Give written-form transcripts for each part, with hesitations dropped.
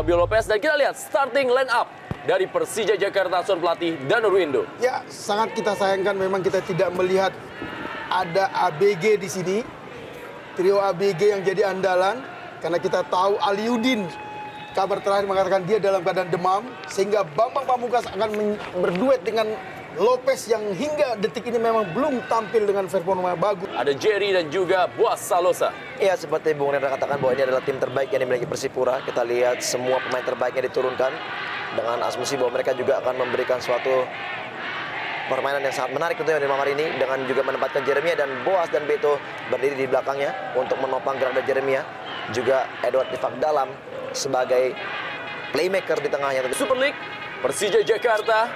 Fabio Lopez. Dan kita lihat starting line up dari Persija Jakarta asuhan pelatih Danur Windo. Ya, sangat kita sayangkan memang kita tidak melihat ada ABG di sini. Trio ABG yang jadi andalan. Karena kita tahu Aliudin, kabar terakhir mengatakan dia dalam keadaan demam. Sehingga Bambang Pamungkas akan berduet dengan Lopez yang hingga detik ini memang belum tampil dengan performa bagus. Ada Jerry dan juga Boas Salosa. Ya, seperti Bung Rendra katakan bahwa ini adalah tim terbaik yang dimiliki Persipura. Kita lihat semua pemain terbaiknya diturunkan dengan asumsi bahwa mereka juga akan memberikan suatu permainan yang sangat menarik tentunya di malam hari ini, dengan juga menempatkan Jeremia dan Boas dan Beto berdiri di belakangnya untuk menopang gerak dari Jeremia. Juga Edward Tifak Dalam sebagai playmaker di tengahnya. Super League, Persija Jakarta,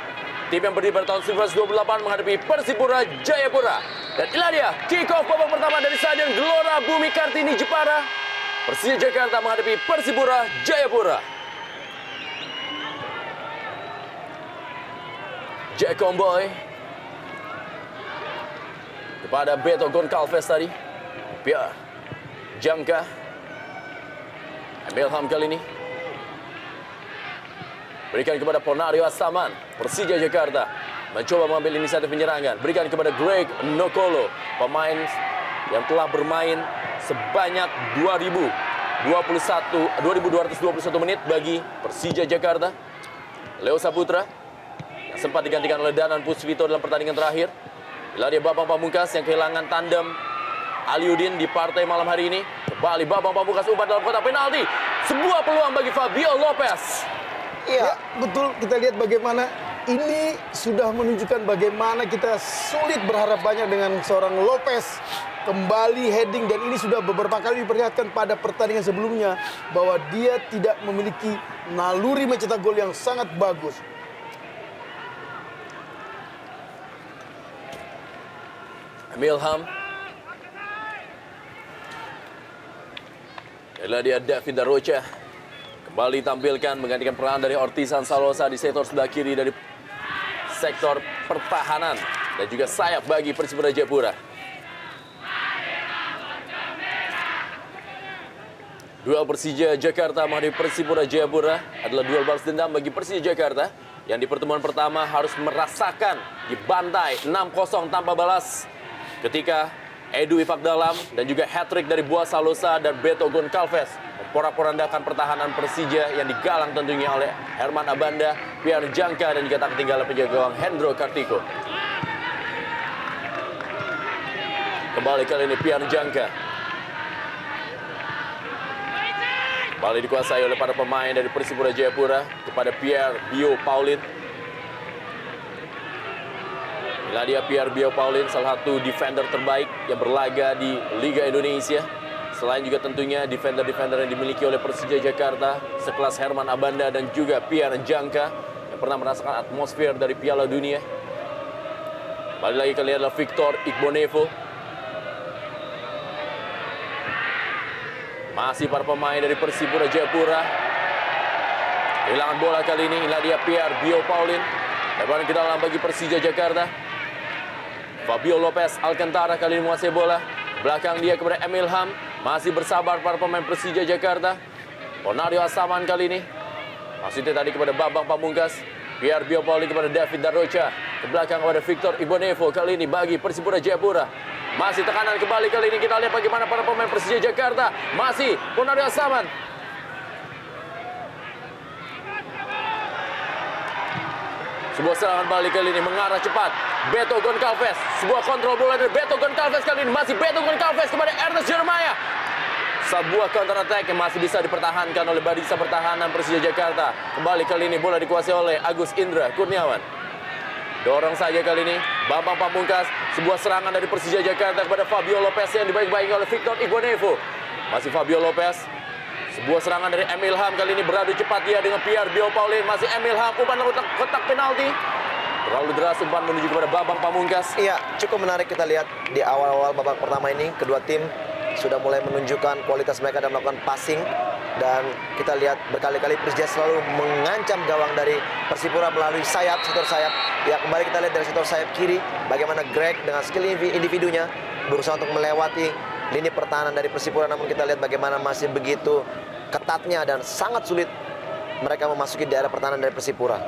tim yang berdiri pada tahun 1928 menghadapi Persipura Jayapura. Dan inilah dia kick off babak pertama dari Stadion Gelora Bumi Kartini Jepara. Persija Jakarta menghadapi Persipura Jayapura. Jack Comboy kepada Beto Goncalves tadi. Pierre Jangka, Emil Ham kali ini berikan kepada Ponario Asaman. Persija Jakarta mencoba mengambil inisiatif penyerangan. Berikan kepada Greg Nokolo, pemain yang telah bermain sebanyak 2.221 menit bagi Persija Jakarta. Leo Saputra yang sempat digantikan oleh Danan Puspito dalam pertandingan terakhir. Bila dia Bambang Pamungkas yang kehilangan tandem Aliudin di partai malam hari ini. Kembali Bambang Pamungkas umpan dalam kotak penalti. Sebuah peluang bagi Fabio Lopez. Ya, betul, kita lihat bagaimana ini sudah menunjukkan bagaimana kita sulit berharap banyak dengan seorang Lopez. Kembali heading, dan ini sudah beberapa kali diperlihatkan pada pertandingan sebelumnya bahwa dia tidak memiliki naluri mencetak gol yang sangat bagus. Emil Ham. Inilah dia David Darocha. Kembali tampilkan menggantikan peran dari Ortizan Salosa di sektor sebelah kiri dari sektor pertahanan. Dan juga sayap bagi Persipura Jayapura. Duel Persija Jakarta menghadapi Persipura Jayapura adalah duel balas dendam bagi Persija Jakarta yang di pertemuan pertama harus merasakan dibantai 6-0 tanpa balas ketika Edu Ifak Dalam dan juga hat-trick dari Boas Salosa dan Beto Goncalves memporak-porandakan pertahanan Persija yang digalang tentunya oleh Herman Abanda, Pierre Jangka, dan juga tak ketinggalan penjaga gawang Hendro Kartiko. Kembali kali ini Pierre Jangka. Kembali dikuasai oleh para pemain dari Persipura Jayapura kepada Pierre Bio Paulin. Inilah dia Pierre Bio Paulin, salah satu defender terbaik yang berlaga di Liga Indonesia. Selain juga tentunya defender-defender yang dimiliki oleh Persija Jakarta, sekelas Herman Abanda dan juga Pierre Jangka yang pernah merasakan atmosfer dari Piala Dunia. Balik lagi kali adalah Victor Igbonevo. Masih para pemain dari Persipura Jayapura. Kehilangan bola kali ini, inilah dia Pierre Bio Paulin. Lebaran ke dalam bagi Persija Jakarta. Fabio Lopez Alcantara kali ini menguasai bola. Belakang dia kepada Emil Ham. Masih bersabar para pemain Persija Jakarta. Ponario Asaman kali ini. Maksudnya tadi kepada Bambang Pamungkas. Pierre Bio Paulin kepada David Darocha. Ke belakang kepada Victor Igbonevo kali ini bagi Persipura Jayapura. Masih tekanan kembali kali ini. Kita lihat bagaimana para pemain Persija Jakarta. Masih Ponario Asaman. Sebuah serangan balik kali ini mengarah cepat. Beto Goncalves. Sebuah kontrol bola dari Beto Goncalves kali ini. Masih Beto Goncalves kepada Ernest Jeremiah. Sebuah counter attack yang masih bisa dipertahankan oleh barisan pertahanan Persija Jakarta. Kembali kali ini bola dikuasai oleh Agus Indra Kurniawan. Dorong saja kali ini Bambang Pamungkas. Sebuah serangan dari Persija Jakarta kepada Fabio Lopez yang dibaik-baiki oleh Victor Igbonevo. Masih Fabio Lopez. Sebuah serangan dari Emil Ham kali ini beradu cepat dia dengan Pierre Bio Paulin. Masih Emil Ham, umpan kotak penalti. Terlalu deras umpan menuju kepada Bambang Pamungkas. Iya, cukup menarik kita lihat di awal-awal babak pertama ini. Kedua tim sudah mulai menunjukkan kualitas mereka dan melakukan passing. Dan kita lihat berkali-kali Persija selalu mengancam gawang dari Persipura melalui sayap, sektor sayap. Ya, kembali kita lihat dari sektor sayap kiri. Bagaimana Greg dengan skill individunya berusaha untuk melewati lini pertahanan dari Persipura. Namun kita lihat bagaimana masih begitu ketatnya dan sangat sulit mereka memasuki daerah pertahanan dari Persipura.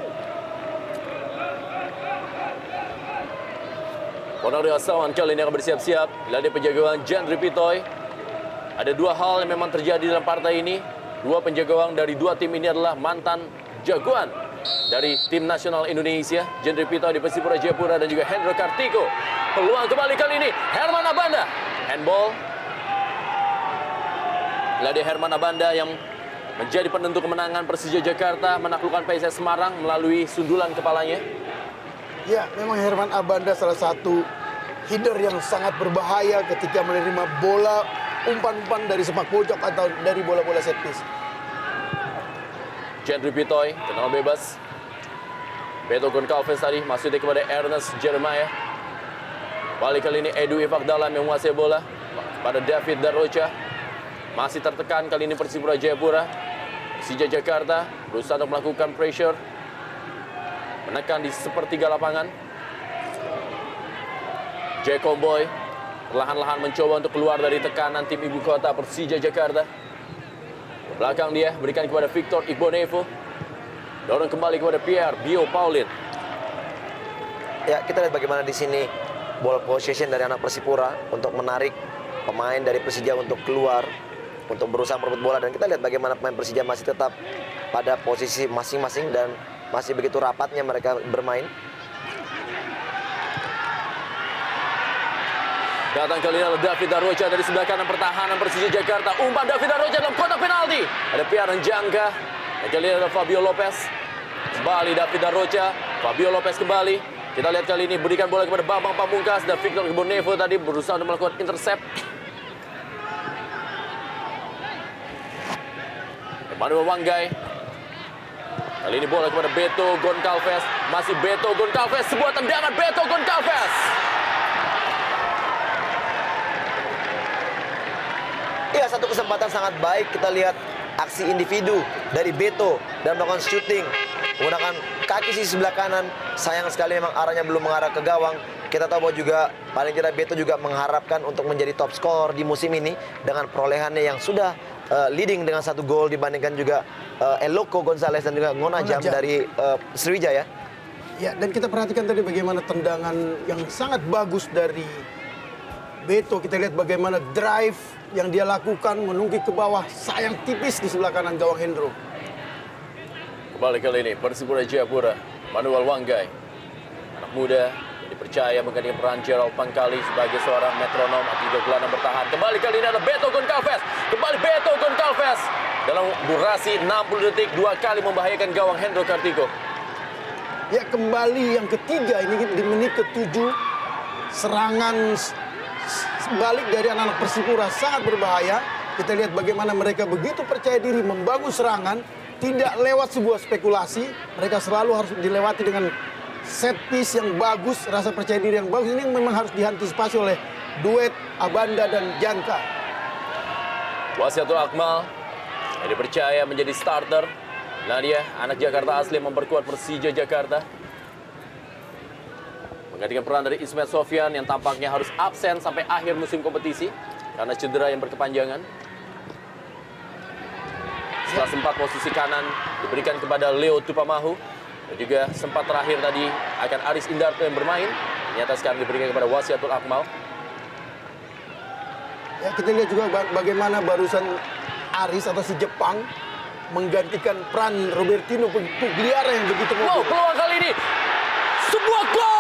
Ponari Asawan kali ini akan bersiap-siap. Ladai penjaga gawang Jendri Pitoy. Ada dua hal yang memang terjadi dalam partai ini. Dua penjaga gawang dari dua tim ini adalah mantan jagoan dari tim nasional Indonesia. Jendri Pitoy di Persipura Jayapura dan juga Hendro Kartiko. Peluang kembali kali ini Herman Abanda. Handball. Ladai Herman Abanda yang menjadi penentu kemenangan Persija Jakarta menaklukkan PSS Semarang melalui sundulan kepalanya. Ya, memang Herman Abanda salah satu header yang sangat berbahaya ketika menerima bola umpan-umpan dari sepak pojok atau dari bola-bola set piece. Jendri Pitoy, tenang bebas. Beto Goncalves tadi masih kepada Ernest Jeremiah. Balik kali ini Edu Ifakdalam yang menguasai bola pada David Darocha. Masih tertekan kali ini Persipura Jayapura. Persija Jakarta berusaha untuk melakukan pressure. Menekan di sepertiga lapangan. Jacob Boy perlahan-lahan mencoba untuk keluar dari tekanan tim ibu kota Persija Jakarta. Belakang dia berikan kepada Victor Igbonevo. Dorong kembali kepada Pierre Bio Paulin. Ya, kita lihat bagaimana di sini ball possession dari anak Persipura untuk menarik pemain dari Persija untuk keluar, untuk berusaha merebut bola, dan kita lihat bagaimana pemain Persija masih tetap pada posisi masing-masing dan masih begitu rapatnya mereka bermain. Datang kali ini adalah David Darocha dari sebelah kanan pertahanan Persija Jakarta. Umpan David Darocha dalam kotak penalti. Ada Pierre Njangka. Dan kali ini ada Fabio Lopez. Kembali David Darocha. Fabio Lopez kembali. Kita lihat kali ini berikan bola kepada Bambang Pamungkas. Dan Victor Igbonevo tadi berusaha untuk melakukan intercept. Emmanuel Wanggai. Kali ini bola kepada Beto Goncalves. Masih Beto Goncalves. Sebuah tendangan Beto Goncalves. Ya, satu kesempatan sangat baik. Kita lihat aksi individu dari Beto dan melakukan shooting menggunakan kaki sisi sebelah kanan. Sayang sekali memang arahnya belum mengarah ke gawang. Kita tahu bahwa juga paling tidak Beto juga mengharapkan untuk menjadi top skor di musim ini dengan perolehannya yang sudah leading dengan 1 gol dibandingkan juga Eloko Gonzalez dan juga Ngonajam dari Sriwijaya. Ya, dan kita perhatikan tadi bagaimana tendangan yang sangat bagus dari Beto. Kita lihat bagaimana drive yang dia lakukan menunggu ke bawah. Sayang tipis di sebelah kanan gawang Hendro. Kembali kali ini Persipura Jayapura. Manuel Wanggai. Anak muda yang dipercaya menggantikan peran Gerald Pangkali sebagai seorang metronom atau juga gelandang bertahan. Kembali kali ini adalah Beto Goncalves. Kembali Beto Goncalves. Dalam durasi 60 detik 2 kali membahayakan gawang Hendro Kartiko. Ya, kembali yang ketiga ini di menit ke-7. Serangan balik dari anak-anak Persipura sangat berbahaya. Kita lihat bagaimana mereka begitu percaya diri membangun serangan, tidak lewat sebuah spekulasi. Mereka selalu harus dilewati dengan set piece yang bagus, rasa percaya diri yang bagus. Ini memang harus diantisipasi oleh duet Abanda dan Janka. Wasiatul Akmal yang dipercaya menjadi starter. Nah, dia anak Jakarta asli memperkuat Persija Jakarta. Menggantikan peran dari Ismet Sofyan yang tampaknya harus absen sampai akhir musim kompetisi karena cedera yang berkepanjangan. Setelah sempat posisi kanan diberikan kepada Leo Tupamahu dan juga sempat terakhir tadi akan Aris Indarto yang bermain, ternyata sekarang diberikan kepada Wasiatul Akmal. Ya, kita lihat juga bagaimana barusan Aris atau si Jepang menggantikan peran Robertino Pugliara yang begitu Wow, mobil. peluang kali ini sebuah gol!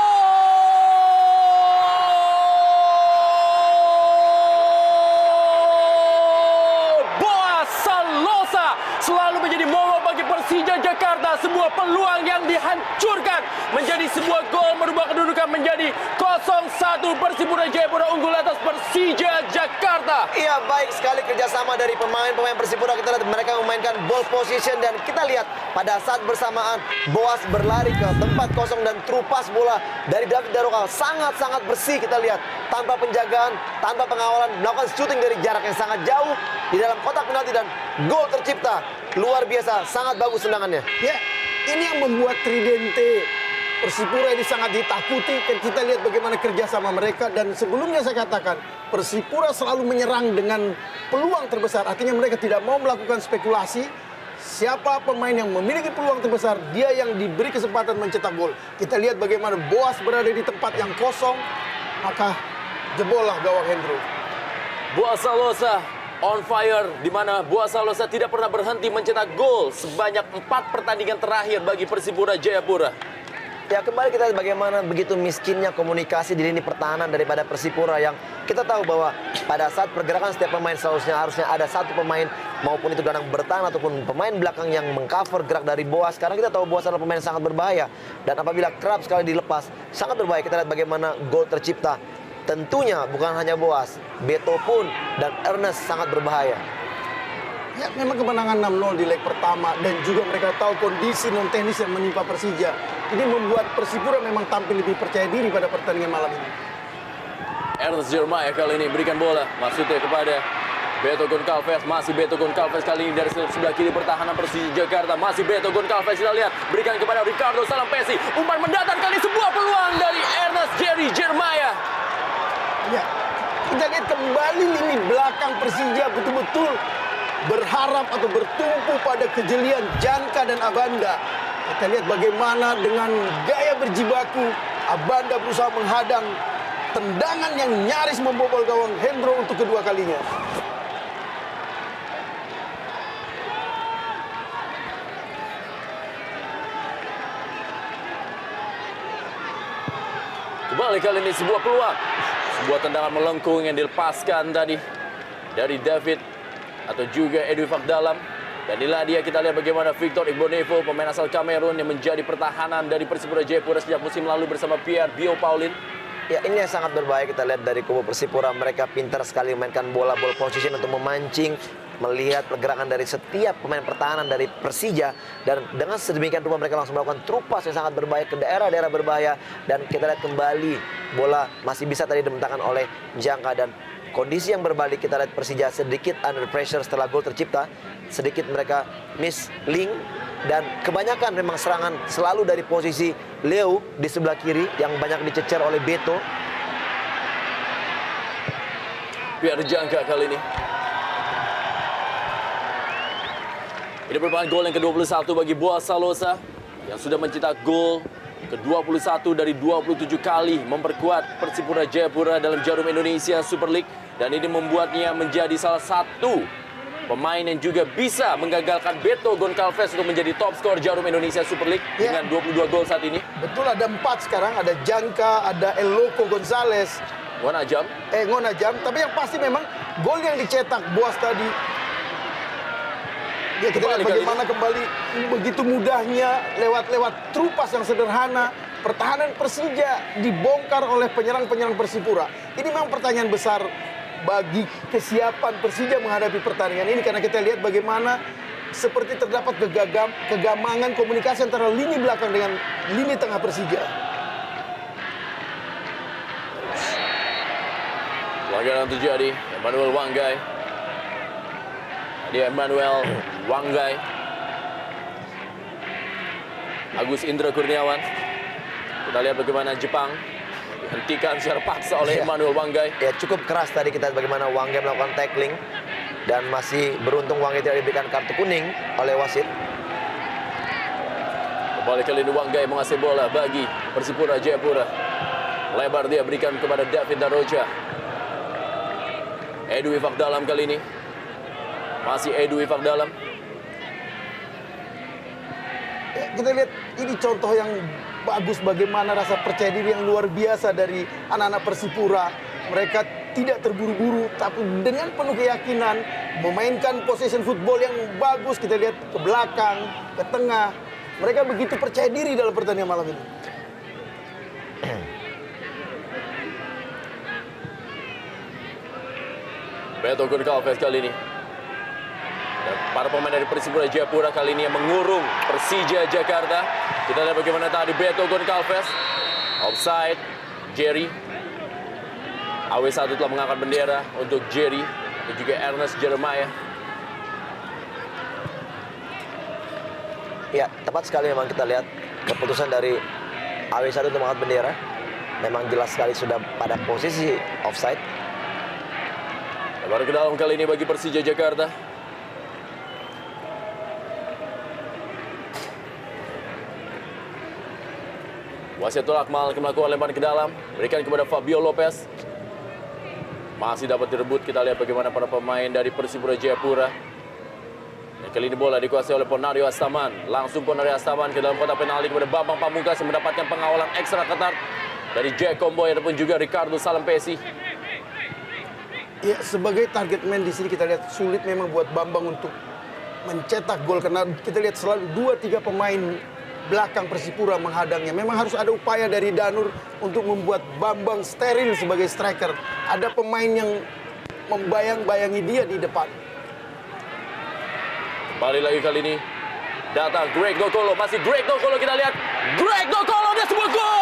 Boas Salosa selalu menjadi momok bagi Persija Jakarta. Sebuah peluang yang dihancurkan menjadi sebuah gol, merubah kedudukan menjadi 0-1. Persipura Jayapura unggul atas Persija Jakarta. Iya, baik sekali kerjasama dari pemain-pemain Persipura. Kita lihat mereka memainkan ball position dan kita lihat pada saat bersamaan Boas berlari ke tempat kosong dan terupas bola dari David Darocha sangat-sangat bersih. Kita lihat tanpa penjagaan, tanpa pengawalan, melakukan shooting dari jarak yang sangat jauh di dalam kotak penalti dan gol tercipta. Luar biasa, sangat bagus tendangannya. Ya, ini yang membuat Tridente Persipura ini sangat ditakuti. Kita lihat bagaimana kerjasama mereka. Dan sebelumnya saya katakan, Persipura selalu menyerang dengan peluang terbesar. Artinya mereka tidak mau melakukan spekulasi. siapa pemain yang memiliki peluang terbesar, dia yang diberi kesempatan mencetak gol. Kita lihat bagaimana Boas berada di tempat yang kosong, maka jebollah gawang Hendro. Boas Salosa on fire, di mana Boas Salosa tidak pernah berhenti mencetak gol sebanyak 4 pertandingan terakhir bagi Persipura Jayapura. Ya, kembali kita lihat bagaimana begitu miskinnya komunikasi di lini pertahanan daripada Persipura, yang kita tahu bahwa pada saat pergerakan setiap pemain harusnya ada satu pemain, maupun itu gelandang bertahan ataupun pemain belakang yang mengcover gerak dari Boas. Karena kita tahu Boas adalah pemain yang sangat berbahaya, dan apabila kerap sekali dilepas sangat berbahaya. Kita lihat bagaimana gol tercipta. Tentunya bukan hanya Boas, Beto pun dan Ernest sangat berbahaya. Ya, memang kemenangan 6-0 di leg pertama, dan juga mereka tahu kondisi non teknis yang menimpa Persija. Ini membuat Persipura memang tampil lebih percaya diri pada pertandingan malam ini. Ernest Jeremiah kali ini berikan bola, maksudnya kepada Beto Goncalves. Masih Beto Goncalves kali ini dari sebelah kiri pertahanan Persija Jakarta. Masih Beto Goncalves, kita lihat, berikan kepada Ricardo Salampesi. Umpan mendatar kali, sebuah peluang dari Ernest Jeremiah. Ya, kita lihat kembali lini belakang Persija betul-betul berharap atau bertumpu pada kejelian Janka dan Abanda. Kita lihat bagaimana dengan gaya berjibaku Abanda berusaha menghadang tendangan yang nyaris membobol gawang Hendro untuk kedua kalinya. Kembali kali ini sebuah peluang. Sebuah tendangan melengkung yang dilepaskan tadi dari David atau juga Edwi Fakdalam. Dan inilah dia, kita lihat bagaimana Victor Igbonevo, pemain asal Kamerun yang menjadi pertahanan dari Persipura Jayapura sejak musim lalu bersama Pierre Bio Paulin. Ya, ini yang sangat berbahaya. Kita lihat dari kubu Persipura, mereka pintar sekali memainkan bola ball position untuk memancing, melihat pergerakan dari setiap pemain pertahanan dari Persija, dan dengan sedemikian rupa mereka langsung melakukan trupas yang sangat berbahaya ke daerah-daerah berbahaya. Dan kita lihat kembali bola masih bisa tadi dibentangkan oleh Jangka, dan kondisi yang berbalik. Kita lihat Persija sedikit under pressure setelah gol tercipta, sedikit mereka miss link, dan kebanyakan memang serangan selalu dari posisi Leo di sebelah kiri yang banyak dicecer oleh Beto. Pierre Jangka kali ini. Ini merupakan gol yang ke-21 bagi Boas Salosa yang sudah mencetak gol ke-21 dari 27 kali, memperkuat Persipura Jayapura dalam Jarum Indonesia Super League, dan ini membuatnya menjadi salah satu pemain yang juga bisa menggagalkan Beto Goncalves untuk menjadi top skor Jarum Indonesia Super League dengan 22 gol saat ini. Betul, ada 4 sekarang, ada Janka, ada El Loco Gonzalez, Ngonajam, tapi yang pasti memang gol yang dicetak Boas tadi. Ya, kita lihat bagaimana kembali begitu mudahnya lewat trupas yang sederhana, pertahanan Persija dibongkar oleh penyerang-penyerang Persipura. Ini memang pertanyaan besar bagi kesiapan Persija menghadapi pertandingan ini, karena kita lihat bagaimana seperti terdapat kegamangan komunikasi antara lini belakang dengan lini tengah Persija. Pelanggaran terjadi, Emmanuel Wanggai. Dia Emmanuel Wanggai. Agus Indra Kurniawan. Kita lihat bagaimana Jepang dihentikan secara paksa oleh Emmanuel Wanggai. Ya, cukup keras tadi kita lihat bagaimana Wanggai melakukan tackling, dan masih beruntung Wanggai tidak diberikan kartu kuning oleh wasit. Kembali kali ini Wanggai mengasih bola bagi Persipura Jayapura. Lebar dia berikan kepada David Darocha. Edwi Fakdalam kali ini. Masih Edwi Fakdalam. Ya, kita lihat ini contoh yang bagus bagaimana rasa percaya diri yang luar biasa dari anak-anak Persipura. Mereka tidak terburu-buru, tapi dengan penuh keyakinan memainkan possession football yang bagus. Kita lihat ke belakang, ke tengah. Mereka begitu percaya diri dalam pertandingan malam ini. Beto Goncalves kali ini. Dan para pemain dari Persipura Jayapura kali ini yang mengurung Persija Jakarta. Kita lihat bagaimana tadi Beto Goncalves. Offside, Jerry. AW1 telah mengangkat bendera untuk Jerry dan juga Ernest Jeremiah. Ya, tepat sekali memang kita lihat keputusan dari AW1 untuk mengangkat bendera. Memang jelas sekali sudah pada posisi offside. Baru ke dalam kali ini bagi Persija Jakarta. Wasiatul Akmal melakukan lemparan ke dalam, berikan kepada Fabio Lopez. Masih dapat direbut, kita lihat bagaimana para pemain dari Persipura Jayapura. Dan kali ini bola dikuasai oleh Ponario Astaman. Langsung Ponario Astaman ke dalam kotak penalti kepada Bambang Pamungkas yang mendapatkan pengawalan ekstra ketat dari Jack Comboy ataupun juga Ricardo Salampesi. Ya, sebagai target man di sini kita lihat sulit memang buat Bambang untuk mencetak gol karena kita lihat selalu 2-3 pemain belakang Persipura menghadangnya. Memang harus ada upaya dari Danur untuk membuat Bambang steril sebagai striker. Ada pemain yang membayang-bayangi dia di depan. Kembali lagi kali ini datang Greg Nokolo, masih Greg Nokolo, kita lihat Greg Nokolo, dia sebuah gol!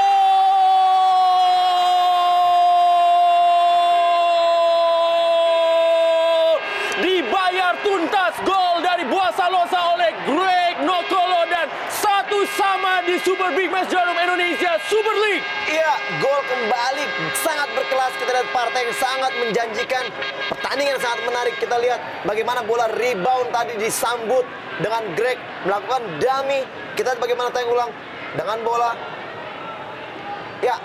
Dibayar tuntas, gol dari Buah Salosa oleh Greg Nokolo dan 1-1 di Super Big Match Jarum Indonesia Super League. Iya, gol kembali sangat berkelas. Kita lihat partai yang sangat menjanjikan, pertandingan yang sangat menarik. Kita lihat bagaimana bola rebound tadi disambut dengan Greg melakukan dummy. Kita lihat bagaimana tayang ulang dengan bola. Ya,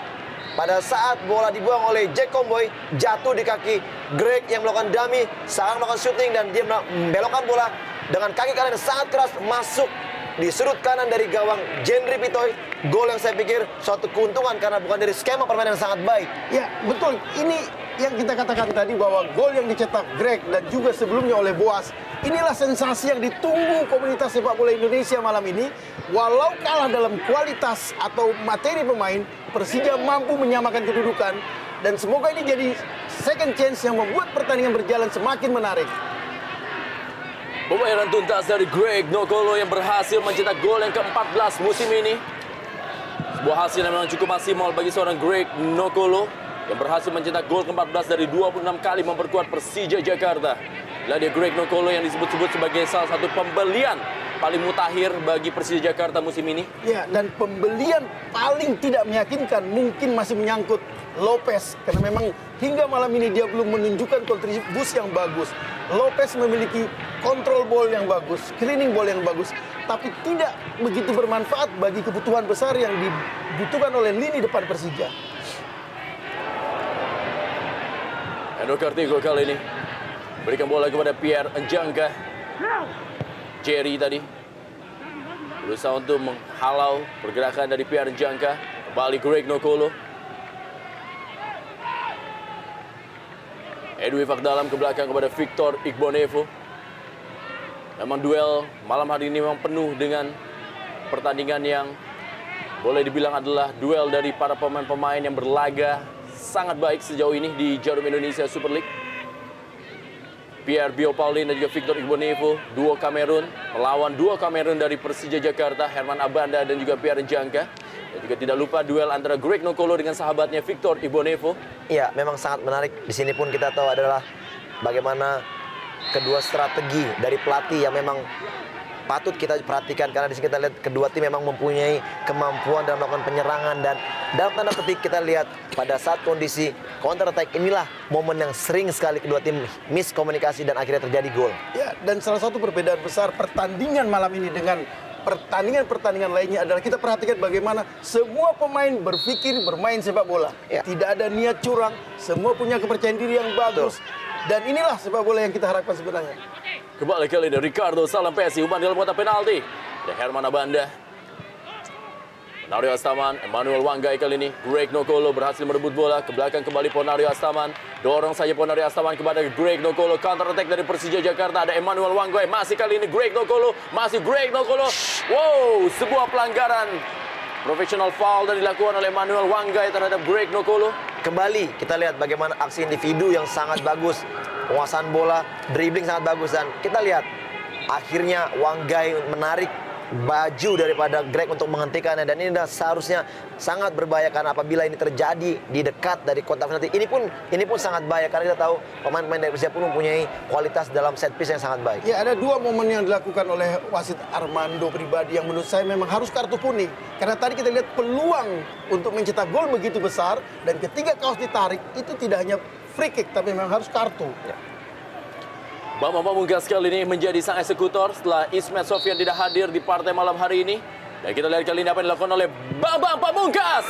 pada saat bola dibuang oleh Jack Comboy, jatuh di kaki Greg yang melakukan dummy, sekarang melakukan shooting dan dia membelokkan bola dengan kaki kanan yang sangat keras masuk di sudut kanan dari gawang Jenry Pitoy. Gol yang saya pikir suatu keuntungan karena bukan dari skema permainan yang sangat baik. Ya, betul. Ini yang kita katakan tadi bahwa gol yang dicetak Greg dan juga sebelumnya oleh Boas, inilah sensasi yang ditunggu komunitas sepak bola Indonesia malam ini. Walau kalah dalam kualitas atau materi pemain, Persija mampu menyamakan kedudukan dan semoga ini jadi second chance yang membuat pertandingan berjalan semakin menarik. Pembayaran tuntas dari Greg Nokolo yang berhasil mencetak gol yang ke-14 musim ini. Sebuah hasil yang memang cukup maksimal bagi seorang Greg Nokolo yang berhasil mencetak gol ke-14 dari 26 kali memperkuat Persija Jakarta. Dia Greg Nokolo yang disebut-sebut sebagai salah satu pembelian paling mutakhir bagi Persija Jakarta musim ini. Ya, dan pembelian paling tidak meyakinkan mungkin masih menyangkut Lopez. Karena memang hingga malam ini dia belum menunjukkan kontribusi yang bagus. Lopez memiliki kontrol ball yang bagus, cleaning ball yang bagus, tapi tidak begitu bermanfaat bagi kebutuhan besar yang dibutuhkan oleh lini depan Persija. Endo Kartigo kali ini berikan bola kepada Pierre Njangka. Jerry tadi berusaha untuk menghalau pergerakan dari Pierre Njangka. Kembali Greg Nokolo. Edwi Fakdalam ke belakang kepada Victor Igbonevo. Memang duel malam hari ini memang penuh dengan pertandingan yang boleh dibilang adalah duel dari para pemain-pemain yang berlaga sangat baik sejauh ini di Jarum Indonesia Super League. Pierre Bio Paulin dan juga Victor Igbonevo, duo Kamerun, melawan duo Kamerun dari Persija Jakarta, Herman Abanda dan juga Pierre Njangka. Dan juga tidak lupa duel antara Greg Nokolo dengan sahabatnya Victor Igbonevo. Iya, memang sangat menarik. Di sini pun kita tahu adalah bagaimana kedua strategi dari pelatih yang memang patut kita perhatikan, karena di sini kita lihat kedua tim memang mempunyai kemampuan dalam melakukan penyerangan, dan dalam tanda petik kita lihat pada saat kondisi counter attack inilah momen yang sering sekali kedua tim miskomunikasi dan akhirnya terjadi gol. Ya, dan salah satu perbedaan besar pertandingan malam ini dengan pertandingan-pertandingan lainnya adalah kita perhatikan bagaimana semua pemain berpikir bermain sepak bola. Ya. Tidak ada niat curang, semua punya kepercayaan diri yang bagus. Dan inilah sepak bola yang kita harapkan sebenarnya. Kembali kali ini Ricardo Salampesi, umpan dalam kotak penalti. Dan Herman Abanda. Ponario Astaman, Emmanuel Wanggai kali ini. Greg Nokolo berhasil merebut bola. Ke belakang kembali Ponario Astaman. Dorong saja Ponario Astaman kepada Greg Nokolo. Counter attack dari Persija Jakarta. Ada Emmanuel Wanggai. Masih kali ini Greg Nokolo. Masih Greg Nokolo. Wow, sebuah pelanggaran. Professional foul dan dilakukan oleh Emmanuel Wanggai terhadap Greg Nokolo. Kembali kita lihat bagaimana aksi individu yang sangat bagus, penguasaan bola, dribbling sangat bagus, dan kita lihat akhirnya Wanggai menarik baju daripada Greg untuk menghentikannya, dan ini seharusnya sangat berbahaya karena apabila ini terjadi di dekat dari kotak penalti, ini pun sangat bahaya karena kita tahu pemain-pemain dari Persija pun mempunyai kualitas dalam set piece yang sangat baik. Ya, ada dua momen yang dilakukan oleh wasit Armando pribadi yang menurut saya memang harus kartu kuning. Karena tadi kita lihat peluang untuk mencetak gol begitu besar, dan ketika kaos ditarik itu tidak hanya free kick tapi memang harus kartu. Ya. Bambang Pamungkas kali ini menjadi sang eksekutor setelah Ismet Sofyan tidak hadir di partai malam hari ini. Dan kita lihat kali ini apa yang dilakukan oleh Bambang Pamungkas.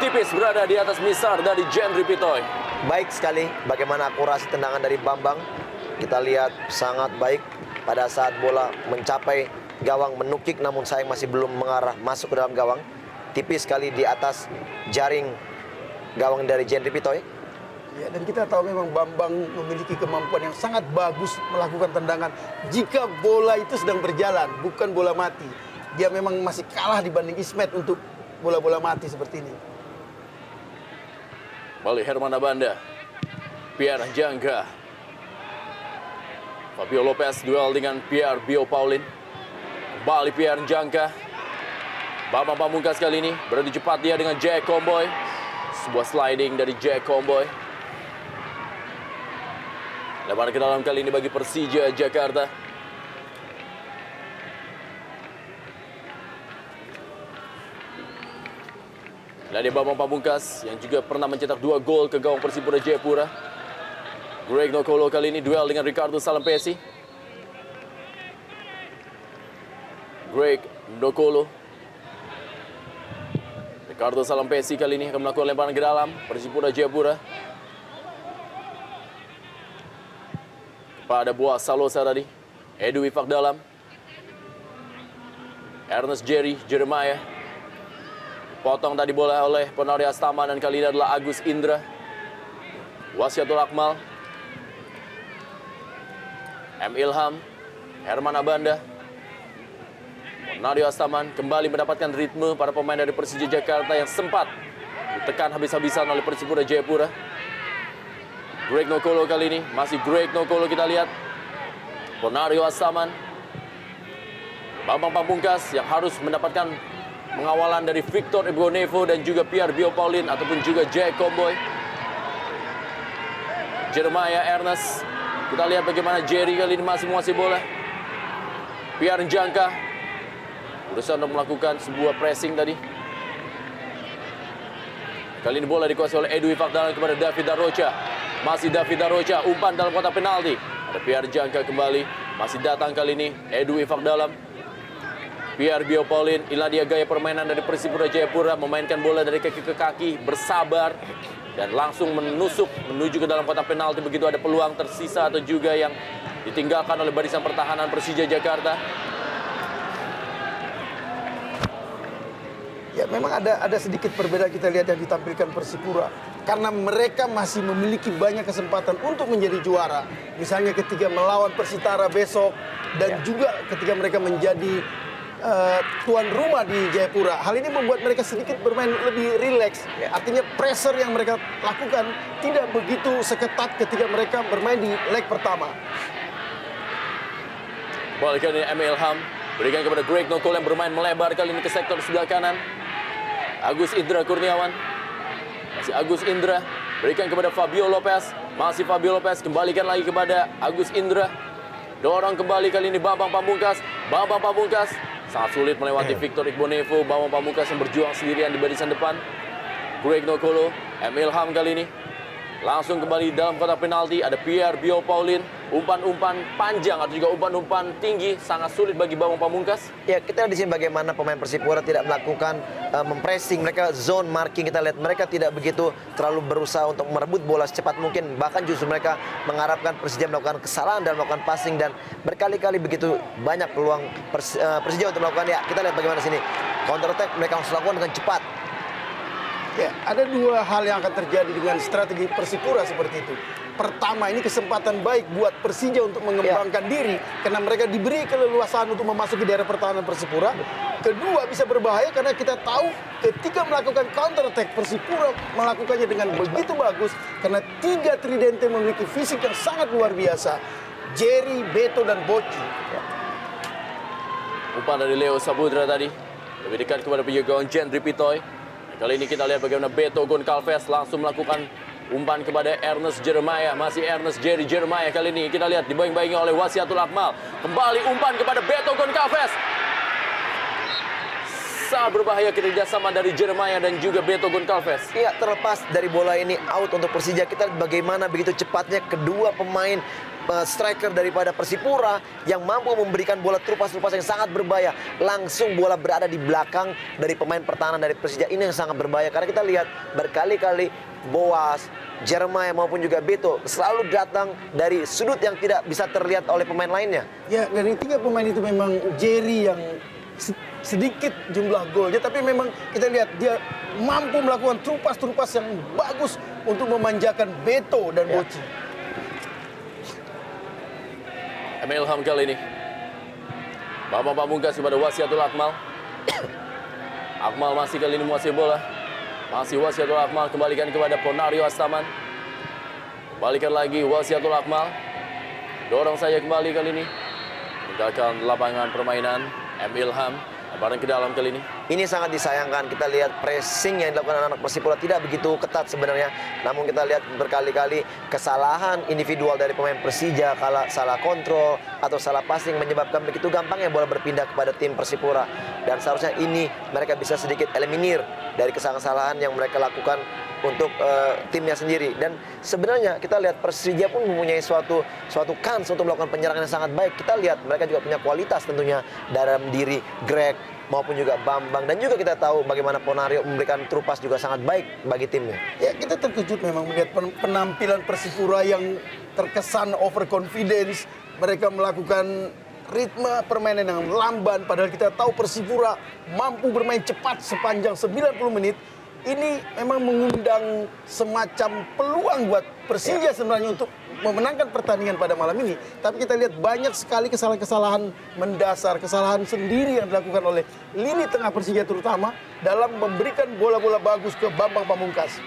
Tipis berada di atas misar dari Jendri Pitoy. Baik sekali bagaimana akurasi tendangan dari Bambang. Kita lihat sangat baik pada saat bola mencapai gawang menukik, namun sayang masih belum mengarah masuk ke dalam gawang. Tipis sekali di atas jaring gawang dari Jendri Pitoy. Ya, dan kita tahu memang Bambang memiliki kemampuan yang sangat bagus melakukan tendangan jika bola itu sedang berjalan, bukan bola mati. Dia memang masih kalah dibanding Ismet untuk bola-bola mati seperti ini. Kembali Herman Abanda, Pierre Jangka, Fabio Lopez duel dengan Pierre Bio Paulin. Kembali Pierre Jangka, Bambang Pamungkas kali ini beradu cepat dia dengan Jack Comboy. Sebuah sliding dari Jack Comboy. Lebar ke dalam kali ini bagi Persija Jakarta. Dan Bambang Pamungkas yang juga pernah mencetak 2 gol ke gawang Persipura Jayapura. Greg Nokolo kali ini duel dengan Ricardo Salampesi. Greg Nokolo. Ricardo Salampesi kali ini akan melakukan lemparan ke dalam Persipura Jayapura. Kepada Boas Salosa tadi. Edu Ifak dalam. Ernest Jeremiah. Potong tadi bola oleh Ponari Astama dan kali ini adalah Agus Indra. Wasiatul Akmal. M. Ilham. Herman Abanda. Ponari Astaman kembali mendapatkan ritme para pemain dari Persija Jakarta yang sempat ditekan habis-habisan oleh Persipura Jayapura. Greg Nokolo kali ini, masih Greg Nokolo kita lihat. Ponario Astaman. Bambang Pamungkas yang harus mendapatkan pengawalan dari Victor Ibonevo dan juga Pierre Bio Paulin ataupun juga Jack Comboy. Jeremiah Ernest. Kita lihat bagaimana Jerry kali ini masih menguasai bola. Pierre Jangka berusaha untuk melakukan sebuah pressing tadi. Kali ini bola dikuasai oleh Edu Ifak dalam kepada David Darocha. Masih David Darocha, umpan dalam kotak penalti. Ada Pierre Jangka kembali. Masih datang kali ini Edu Ifak dalam. Pierre Bio Paulin, inilah dia gaya permainan dari Persipura Jayapura, memainkan bola dari kaki ke kaki, bersabar dan langsung menusuk menuju ke dalam kotak penalti begitu ada peluang tersisa atau juga yang ditinggalkan oleh barisan pertahanan Persija Jakarta. Ya, memang ada sedikit perbedaan kita lihat yang ditampilkan Persipura karena mereka masih memiliki banyak kesempatan untuk menjadi juara. Misalnya ketika melawan Persitara besok dan juga ketika mereka menjadi tuan rumah di Jayapura. Hal ini membuat mereka sedikit bermain lebih rileks. Artinya pressure yang mereka lakukan tidak begitu seketat ketika mereka bermain di leg pertama. Bola kali ini Emil Ilham berikan kepada Greg Nokol yang bermain melebar kali ini ke sektor sebelah kanan. Agus Indra Kurniawan. Masih Agus Indra berikan kepada Fabio Lopez. Masih Fabio Lopez kembalikan lagi kepada Agus Indra. Dorong kembali kali ini Bambang Pamungkas. Bambang Pamungkas sangat sulit melewati Victor Ibonevo. Bambang Pamungkas yang berjuang sendirian di barisan depan. Greg Nokolo, Emil Ilham kali ini langsung kembali dalam kotak penalti. Ada Pierre Bio Paulin. Umpan-umpan panjang atau juga umpan-umpan tinggi sangat sulit bagi Bambang Pamungkas. Ya, kita lihat di sini bagaimana pemain Persipura tidak melakukan mempressing, mereka zone marking. Kita lihat mereka tidak begitu terlalu berusaha untuk merebut bola secepat mungkin. Bahkan justru mereka mengharapkan Persija melakukan kesalahan dan melakukan passing dan berkali-kali begitu banyak peluang Persija untuk melakukan. Ya, kita lihat bagaimana sini counter attack mereka harus lakukan dengan cepat. Ya, ada dua hal yang akan terjadi dengan strategi Persipura seperti itu. Pertama, ini kesempatan baik buat Persija untuk mengembangkan diri karena mereka diberi keleluasaan untuk memasuki daerah pertahanan Persipura. Kedua, bisa berbahaya karena kita tahu ketika melakukan counter attack Persipura melakukannya dengan begitu bagus karena tiga tridente memiliki fisik yang sangat luar biasa. Jerry, Beto, dan Boci. Umpan dari Leo Sabudra tadi lebih dekat kepada penjaga gawang Jendri Pitoy. Kali ini kita lihat bagaimana Beto Goncalves langsung melakukan umpan kepada Ernest Jeremiah. Masih Ernest Jeremiah kali ini kita lihat dibayang-bayangi oleh Wasiatul Akmal. Kembali umpan kepada Beto Goncalves. Sangat berbahaya kerjasama dari Jeremiah dan juga Beto Goncalves. Iya, terlepas dari bola ini out untuk Persija, kita lihat bagaimana begitu cepatnya kedua pemain striker daripada Persipura yang mampu memberikan bola terupas-terupas yang sangat berbahaya. Langsung bola berada di belakang dari pemain pertahanan dari Persija. Ini yang sangat berbahaya karena kita lihat berkali-kali Boas, Jeremiah maupun juga Beto selalu datang dari sudut yang tidak bisa terlihat oleh pemain lainnya. Ya, dari 3 pemain itu memang Jerry yang sedikit jumlah golnya, tapi memang kita lihat dia mampu melakukan terupas-terupas yang bagus untuk memanjakan Beto dan Boci. Emil Ilham kali ini. Bambang Pamungkas kepada Wasiatul Akmal. Akmal masih kali ini menguasai bola. Masih Wasiatul Akmal, kembalikan kepada Ponario Astaman. Kembalikan lagi Wasiatul Akmal. Dorong saja kembali kali ini. Tinggalkan lapangan permainan. Ilham bareng ke dalam kali ini. Ini sangat disayangkan. Kita lihat pressing yang dilakukan anak-anak Persipura tidak begitu ketat sebenarnya. Namun kita lihat berkali-kali kesalahan individual dari pemain Persija, kala salah kontrol atau salah passing menyebabkan begitu gampangnya bola berpindah kepada tim Persipura. Dan seharusnya ini mereka bisa sedikit eliminir dari kesalahan-kesalahan yang mereka lakukan untuk timnya sendiri. Dan sebenarnya kita lihat Persija pun mempunyai suatu kans untuk melakukan penyerangan yang sangat baik. Kita lihat mereka juga punya kualitas tentunya dalam diri Greg maupun juga Bambang, dan juga kita tahu bagaimana Ponario memberikan terupas juga sangat baik bagi timnya. Ya, kita terkejut memang melihat penampilan Persipura yang terkesan overconfidence. Mereka melakukan ritme permainan yang lamban, padahal kita tahu Persipura mampu bermain cepat sepanjang 90 menit. Ini memang mengundang semacam peluang buat Persija sebenarnya untuk memenangkan pertandingan pada malam ini. Tapi kita lihat banyak sekali kesalahan-kesalahan mendasar, kesalahan sendiri yang dilakukan oleh lini tengah Persija terutama dalam memberikan bola-bola bagus ke Bambang Pamungkas.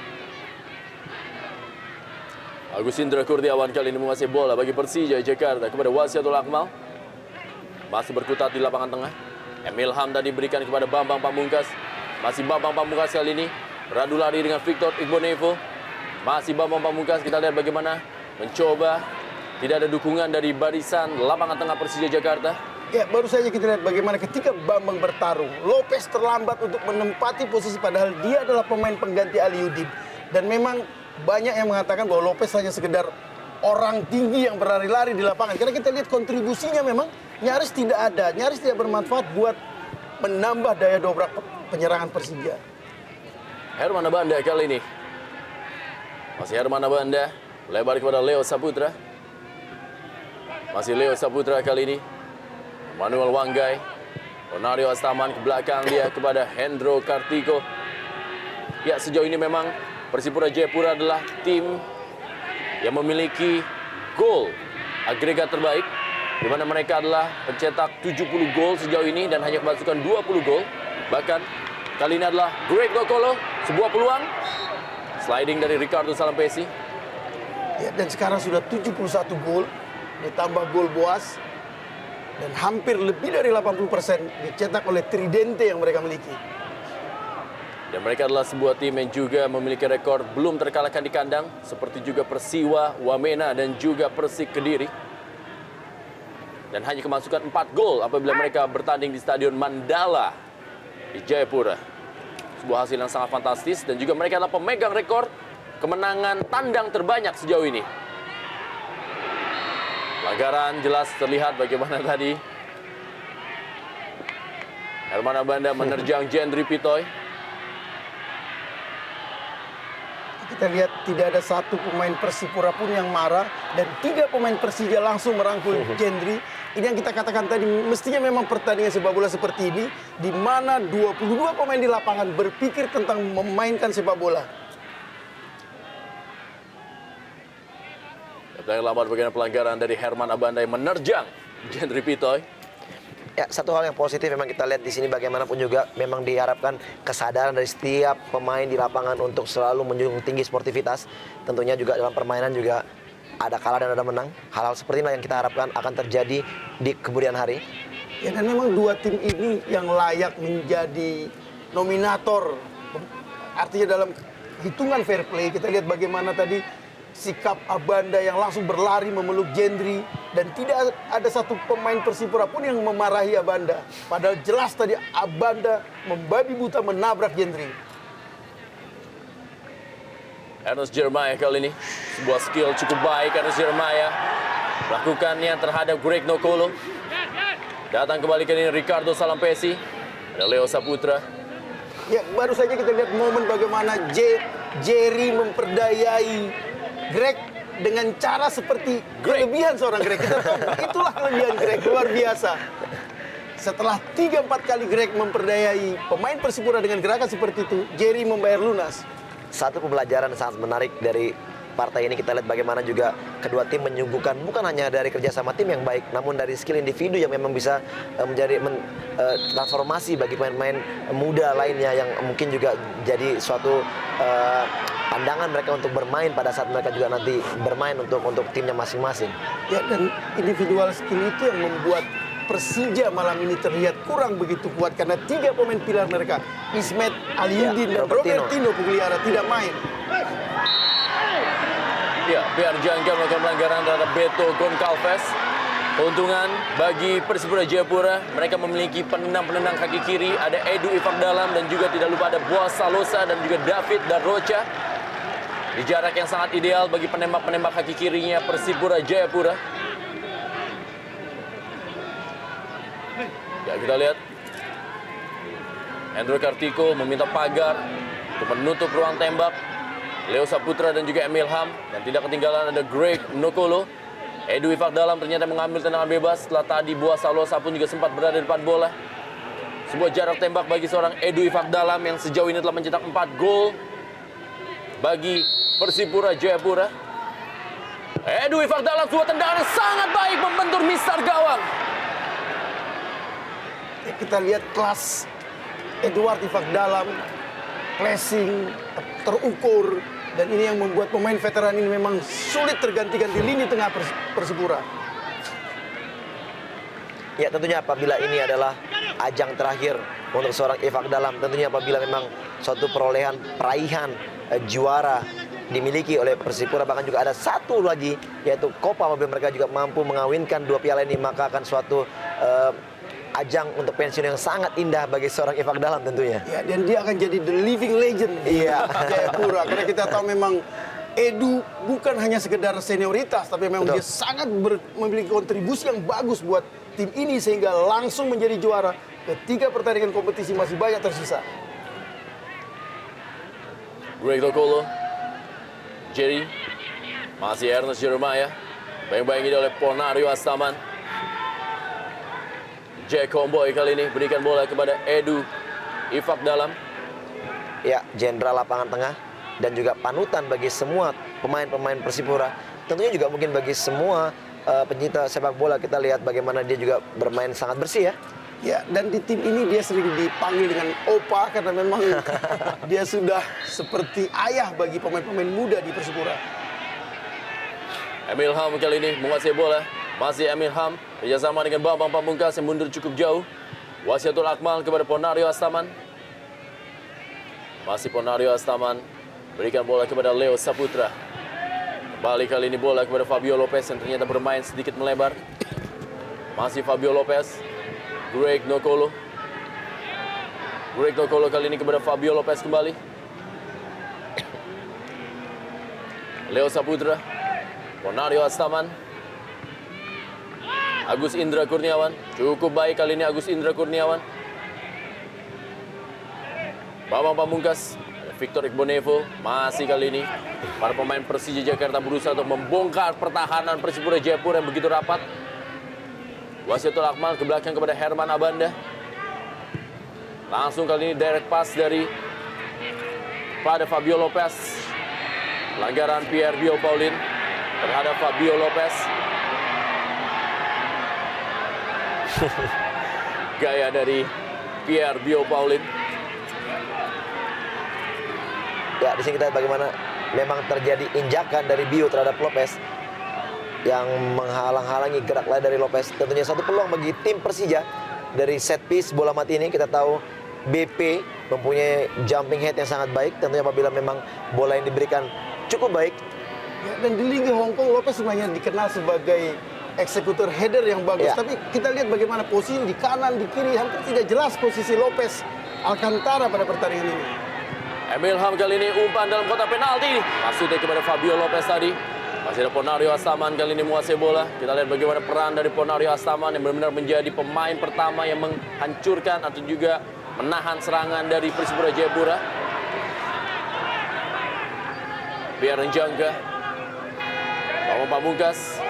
Agus Indra Kurniawan kali ini menguasai bola bagi Persija Jakarta kepada Wasiatul Akmal. Masih berkutat di lapangan tengah. Emil Ilham tadi diberikan kepada Bambang Pamungkas. Masih Bambang Pamungkas kali ini beradu lari dengan Victor Igbonevo. Masih Bambang Pamungkas, kita lihat bagaimana mencoba. Tidak ada dukungan dari barisan lapangan tengah Persija Jakarta. Ya, baru saja kita lihat bagaimana ketika Bambang bertarung, Lopez terlambat untuk menempati posisi padahal dia adalah pemain pengganti Aliudin. Dan memang banyak yang mengatakan bahwa Lopez hanya sekedar orang tinggi yang berlari-lari di lapangan. Karena kita lihat kontribusinya memang nyaris tidak ada, nyaris tidak bermanfaat buat menambah daya dobrak penyerangan Persija. Herman Abanda kali ini. Masih Herman Abanda, lebar kepada Leo Saputra. Masih Leo Saputra kali ini. Manuel Wanggai. Ponario Astaman ke belakang dia kepada Hendro Kartiko. Ya, sejauh ini memang Persipura Jayapura adalah tim yang memiliki gol agregat terbaik, di mana mereka adalah pencetak 70 gol sejauh ini dan hanya kemasukan 20 gol. Bahkan kali ini adalah Greg Dokolo, sebuah peluang sliding dari Ricardo Salampesi. Ya, dan sekarang sudah 71 gol, ditambah gol Boas, dan hampir lebih dari 80% dicetak oleh Tridente yang mereka miliki. Dan mereka adalah sebuah tim yang juga memiliki rekor belum terkalahkan di kandang, seperti juga Persiwa, Wamena, dan juga Persik Kediri. Dan hanya kemasukan 4 gol apabila mereka bertanding di Stadion Mandala di Jayapura. Sebuah hasil yang sangat fantastis, dan juga mereka adalah pemegang rekor kemenangan tandang terbanyak sejauh ini. Pelanggaran jelas terlihat bagaimana tadi Herman Abanda menerjang Jendri Pitoy. Kita lihat tidak ada satu pemain Persipura pun yang marah, dan 3 pemain Persija langsung merangkul Jendri. Ini yang kita katakan tadi, mestinya memang pertandingan sepak bola seperti ini, di mana 22 pemain di lapangan berpikir tentang memainkan sepak bola. Yang lambat bagian pelanggaran dari Herman Abanda yang menerjang Jendri Pitoy. Ya, satu hal yang positif memang kita lihat di sini bagaimanapun juga memang diharapkan kesadaran dari setiap pemain di lapangan untuk selalu menjunjung tinggi sportivitas. Tentunya juga dalam permainan juga ada kalah dan ada menang. Hal-hal seperti inilah yang kita harapkan akan terjadi di kemudian hari. Ya, dan memang 2 tim ini yang layak menjadi nominator. Artinya dalam hitungan fair play, kita lihat bagaimana tadi sikap Abanda yang langsung berlari memeluk Jendri, dan tidak ada satu pemain Persipura pun yang memarahi Abanda. Padahal jelas tadi Abanda membabi buta menabrak Jendri. Ernest Jeremiah kali ini, sebuah skill cukup baik Ernest Jeremiah. melakukannya terhadap Greg Nokolo. Datang kembali ke ini Ricardo Salampesi. Ada Leo Saputra. Ya, baru saja kita lihat momen bagaimana Jerry memperdayai Greg dengan cara seperti kelebihan seorang Greg. Kita tahu itulah kelebihan Greg, luar biasa. Setelah 3-4 kali Greg memperdayai pemain Persipura dengan gerakan seperti itu, Jerry membayar lunas. Satu pembelajaran sangat menarik dari partai ini, kita lihat bagaimana juga kedua tim menyuguhkan bukan hanya dari kerjasama tim yang baik, namun dari skill individu yang memang bisa menjadi transformasi bagi pemain-pemain muda lainnya yang mungkin juga jadi suatu pandangan mereka untuk bermain pada saat mereka juga nanti bermain untuk timnya masing-masing. Ya, dan individual skill itu yang membuat Persija malam ini terlihat kurang begitu kuat karena 3 pemain pilar mereka, Ismet, Aliuddin, dan Robertino Pugliara tidak main. Ya, PR Jangka melakukan pelanggaran terhadap Beto Goncalves. Keuntungan bagi Persipura Jayapura, mereka memiliki penendang kaki kiri, ada Edu Ifak Dalam dan juga tidak lupa ada Boaz Salosa dan juga David Darrocha. Di jarak yang sangat ideal bagi penembak-penembak kaki kirinya Persipura Jayapura. Ya, kita lihat Hendro Kartiko meminta pagar untuk menutup ruang tembak. Leo Saputra dan juga Emil Ham. Dan tidak ketinggalan ada Greg Nokolo. Edu Ifak Dalam ternyata mengambil tendangan bebas. Setelah tadi Boaz Salosa pun juga sempat berada di depan bola. Sebuah jarak tembak bagi seorang Edu Ifak Dalam yang sejauh ini telah mencetak 4 gol bagi Persipura Jayapura. Edu Ifak Dalam sebuah tendangan yang sangat baik membentur mistar gawang. Kita lihat kelas Edward Ifak Dalam, placing terukur, dan ini yang membuat pemain veteran ini memang sulit tergantikan di lini tengah Persipura. Ya, tentunya apabila ini adalah ajang terakhir untuk seorang Ifak Dalam, tentunya apabila memang suatu peraihan juara dimiliki oleh Persipura, bahkan juga ada satu lagi yaitu Copa, apabila mereka juga mampu mengawinkan 2 piala ini, maka akan suatu ajang untuk pensiun yang sangat indah bagi seorang Ifak Dalam tentunya. Ya, dan dia akan jadi the living legend di Jayapura. Karena kita tahu memang Edu bukan hanya sekedar senioritas, tapi memang dia sangat memiliki kontribusi yang bagus buat tim ini sehingga langsung menjadi juara ketika pertandingan kompetisi masih banyak tersisa. Greg Nokolo, Jerry, masih Ernest Jeremiah, bayang-bayangi oleh Ponario Astaman. Jack Homboy kali ini berikan bola kepada Edu Ifak Dalam. Ya, jenderal lapangan tengah dan juga panutan bagi semua pemain-pemain Persipura. Tentunya juga mungkin bagi semua pencinta sepak bola, kita lihat bagaimana dia juga bermain sangat bersih ya. Ya, dan di tim ini dia sering dipanggil dengan Opa karena memang dia sudah seperti ayah bagi pemain-pemain muda di Persipura. Emil Ham kali ini menguasai bola. Masih Emil Ham kerjasama dengan Bambang Pamungkas yang mundur cukup jauh. Wasiatul Akmal kepada Ponario Astaman. Masih Ponario Astaman berikan bola kepada Leo Saputra. Kembali kali ini bola kepada Fabio Lopez yang ternyata bermain sedikit melebar. Masih Fabio Lopez. Greg Nokolo. Greg Nokolo kali ini kepada Fabio Lopez kembali. Leo Saputra. Ponario Astaman. Agus Indra Kurniawan. Cukup baik kali ini Agus Indra Kurniawan. Bambang Pamungkas. Victor Igbonevo. Masih kali ini para pemain Persija Jakarta berusaha untuk membongkar pertahanan Persipura Jayapura yang begitu rapat. Wasiatul Akmal ke belakang kepada Herman Abanda. Langsung kali ini direct pass dari pada Fabio Lopez. Pelanggaran Pierre Bio Paulin terhadap Fabio Lopez. Gaya dari Pierre Bio Paulin. Ya, di sini kita lihat bagaimana memang terjadi injakan dari Bio terhadap Lopez yang menghalang-halangi gerak lari dari Lopez. Tentunya satu peluang bagi tim Persija dari set piece bola mati ini. Kita tahu BP mempunyai jumping head yang sangat baik. Tentunya apabila memang bola yang diberikan cukup baik. Ya, dan di Liga Hong Kong Lopez sebenarnya dikenal sebagai eksekutor header yang bagus. Ya. Tapi kita lihat bagaimana posisi di kanan, di kiri hampir tidak jelas posisi Lopez Alcantara pada pertandingan ini. Emil Ham kali ini umpan dalam kotak penalti. Maksudnya kepada Fabio Lopez tadi. Masih ada Ponario Astaman kali ini menguasai bola. Kita lihat bagaimana peran dari Ponario Astaman yang benar-benar menjadi pemain pertama yang menghancurkan atau juga menahan serangan dari Persipura Jayapura. Biar Jangka, Bambang Pamungkas.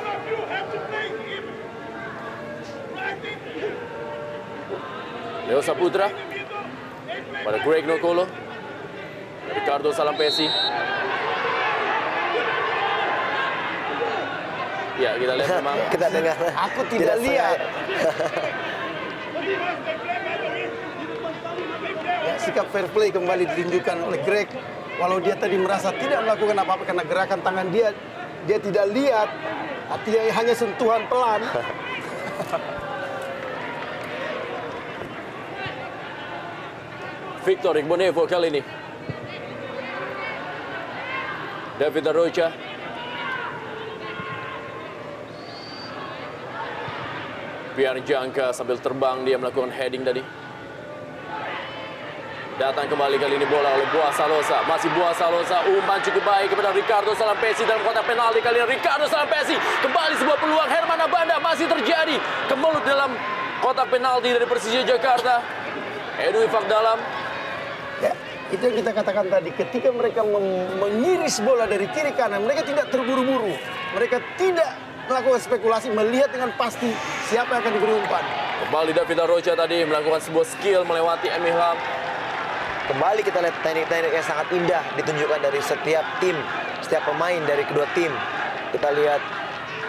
Leo Saputra pada Greg Nokolo. Ricardo Salampesi. Ya, kita lihat memang. Kita dengar. Aku tidak lihat. Ya, sikap fair play kembali ditunjukkan oleh Greg. Walau dia tadi merasa tidak melakukan apa-apa karena gerakan tangan dia tidak lihat. Artinya hanya sentuhan pelan. Victor Igbonevo kali ini. David Arrocha. Pian Jangka sambil terbang dia melakukan heading tadi. Datang kembali kali ini bola oleh Boas Salosa. Masih Boas Salosa, umpan cukup baik kepada Ricardo Salampesi dalam kotak penalti kali ini. Ricardo Salampesi kembali sebuah peluang. Herman Abanda masih terjadi. Kemelut dalam kotak penalti dari Persija Jakarta. Edwin Fakdalam. Ya, itu yang kita katakan tadi. Ketika mereka mengiris bola dari kiri kanan, mereka tidak terburu-buru. Mereka tidak melakukan spekulasi, melihat dengan pasti siapa yang akan diberi umpan. Kembali David Arrocha tadi melakukan sebuah skill melewati Emil Ham. Kembali kita lihat teknik-teknik yang sangat indah ditunjukkan dari setiap tim, setiap pemain dari kedua tim. Kita lihat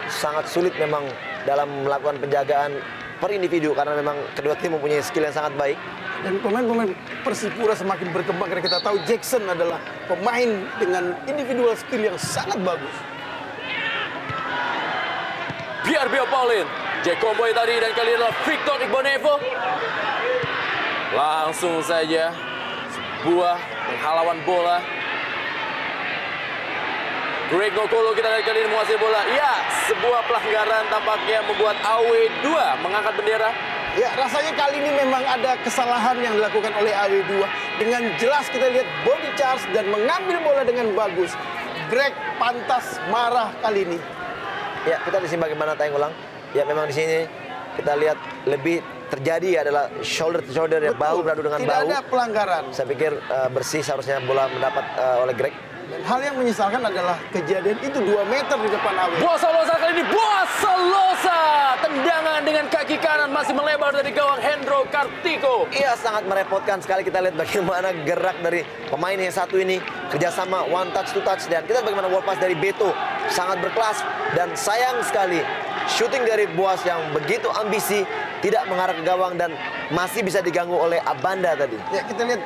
sangat sulit memang dalam melakukan penjagaan per individu karena memang kedua tim mempunyai skill yang sangat baik. Dan pemain-pemain Persipura semakin berkembang karena kita tahu Jackson adalah pemain dengan individual skill yang sangat bagus. Pierre Bio Paulin, Jack Comboy tadi dan kali ini adalah Victor Igbonevo. Langsung saja sebuah penghalauan bola. Greg Nokolo kita lihat kali ini menguasai bola. Ya, sebuah pelanggaran tampaknya membuat AW2 mengangkat bendera. Ya, rasanya kali ini memang ada kesalahan yang dilakukan oleh AW2. Dengan jelas kita lihat body charge dan mengambil bola dengan bagus. Greg pantas marah kali ini. Ya, kita di sini bagaimana tayang ulang. Ya, memang di sini kita lihat lebih terjadi adalah shoulder to shoulder ya, bahu beradu dengan tidak bahu. ada pelanggaran. Saya pikir bersih seharusnya bola mendapat oleh Greg. Dan hal yang menyesalkan adalah kejadian itu 2 meter di depan AW. Boas Salosa kali ini, Boas Salosa. Tendangan dengan kaki kanan masih melebar dari gawang Hendro Kartiko. Iya, sangat merepotkan sekali kita lihat bagaimana gerak dari pemain yang satu ini. Kerjasama one touch to touch. Dan kita lihat bagaimana wall pass dari Beto. Sangat berkelas. Dan sayang sekali shooting dari Boas yang begitu ambisi tidak mengarah ke gawang dan masih bisa diganggu oleh Abanda tadi. Ya, kita lihat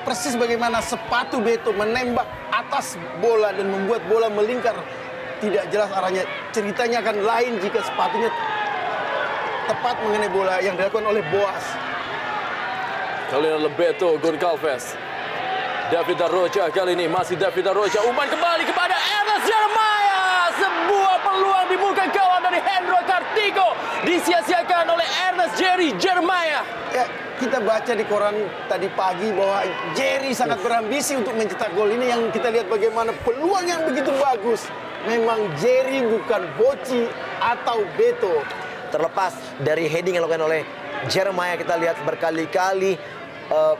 persis bagaimana sepatu Beto menembak atas bola dan membuat bola melingkar. Tidak jelas arahnya. Ceritanya akan lain jika sepatunya tepat mengenai bola yang dilakukan oleh Boas. Kali ini adalah Beto Goncalves. David Arrocha kali ini masih David Arrocha. Umpan kembali kepada Ernest Jeremiah. Sebuah peluang di muka gawang dari Hendro Kartiko disia-siakan oleh Ernest Jeremiah. Ya, kita baca di koran tadi pagi bahwa Jerry sangat berambisi untuk mencetak gol ini. Yang kita lihat bagaimana peluang yang begitu bagus. Memang Jerry bukan Boci atau Beto. Terlepas dari heading yang dilakukan oleh Jeremiah, kita lihat berkali-kali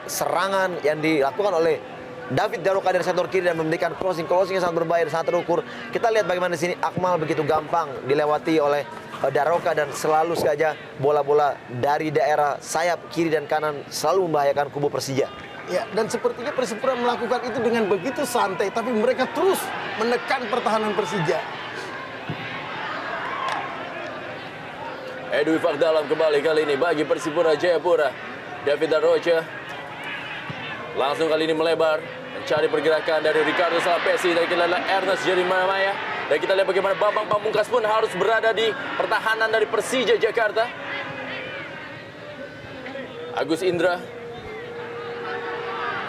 serangan yang dilakukan oleh David Daroka dari sektor kiri dan memberikan crossing yang sangat berbahaya dan sangat terukur. Kita lihat bagaimana di sini Akmal begitu gampang dilewati oleh Daroka dan selalu saja bola-bola dari daerah sayap kiri dan kanan selalu membahayakan kubu Persija. Ya, dan sepertinya Persipura melakukan itu dengan begitu santai, tapi mereka terus menekan pertahanan Persija. Edwin Fakdalam kembali kali ini bagi Persipura Jayapura. David Arrocha langsung kali ini melebar mencari pergerakan dari Ricardo Salampesi dan kita lihat Ernest Jeremiah. Dan kita lihat bagaimana Bambang Pamungkas pun harus berada di pertahanan dari Persija Jakarta. Agus Indra,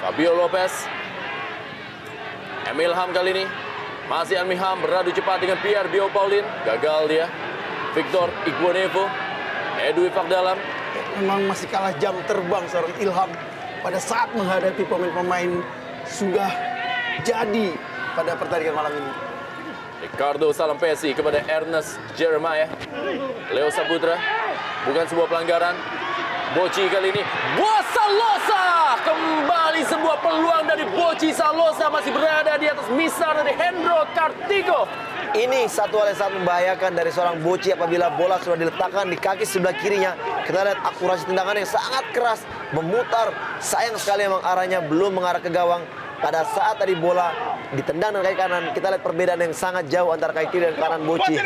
Fabio Lopez, Emil Ham kali ini masih Emil Ham beradu cepat dengan Pierre Bio Paulin. Gagal dia. Victor Igbonevo, Edwin Fakdalam. Memang masih kalah jam terbang seorang Ilham pada saat menghadapi pemain-pemain sudah jadi pada pertandingan malam ini. Ricardo Salampesi kepada Ernest Jeremiah. Leo Saputra. Bukan sebuah pelanggaran. Bocci kali ini. Salosa! Kembali sebuah peluang dari Bocci Salosa. Masih berada di atas misar dari Hendro Kartiko. Ini satu hal yang sangat membahayakan dari seorang Bocci apabila bola sudah diletakkan di kaki sebelah kirinya. Kita lihat akurasi tendangan yang sangat keras, memutar. Sayang sekali memang arahnya belum mengarah ke gawang. Pada saat tadi bola ditendang dengan kaki kanan, kita lihat perbedaan yang sangat jauh antara kaki kiri dan kanan Bocci.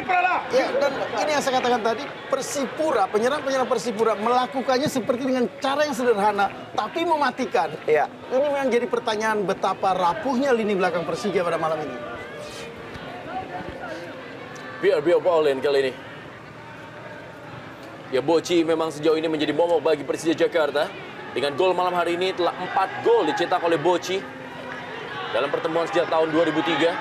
Ya, dan ini yang saya katakan tadi, Persipura, penyerang-penyerang Persipura melakukannya seperti dengan cara yang sederhana, tapi mematikan. Iya. Ini memang jadi pertanyaan betapa rapuhnya lini belakang Persija pada malam ini. Pierre Paulin kali ini. Ya, Bocci memang sejauh ini menjadi momok bagi Persija Jakarta. Dengan gol malam hari ini telah 4 gol dicetak oleh Bocci dalam pertemuan sejak tahun 2003.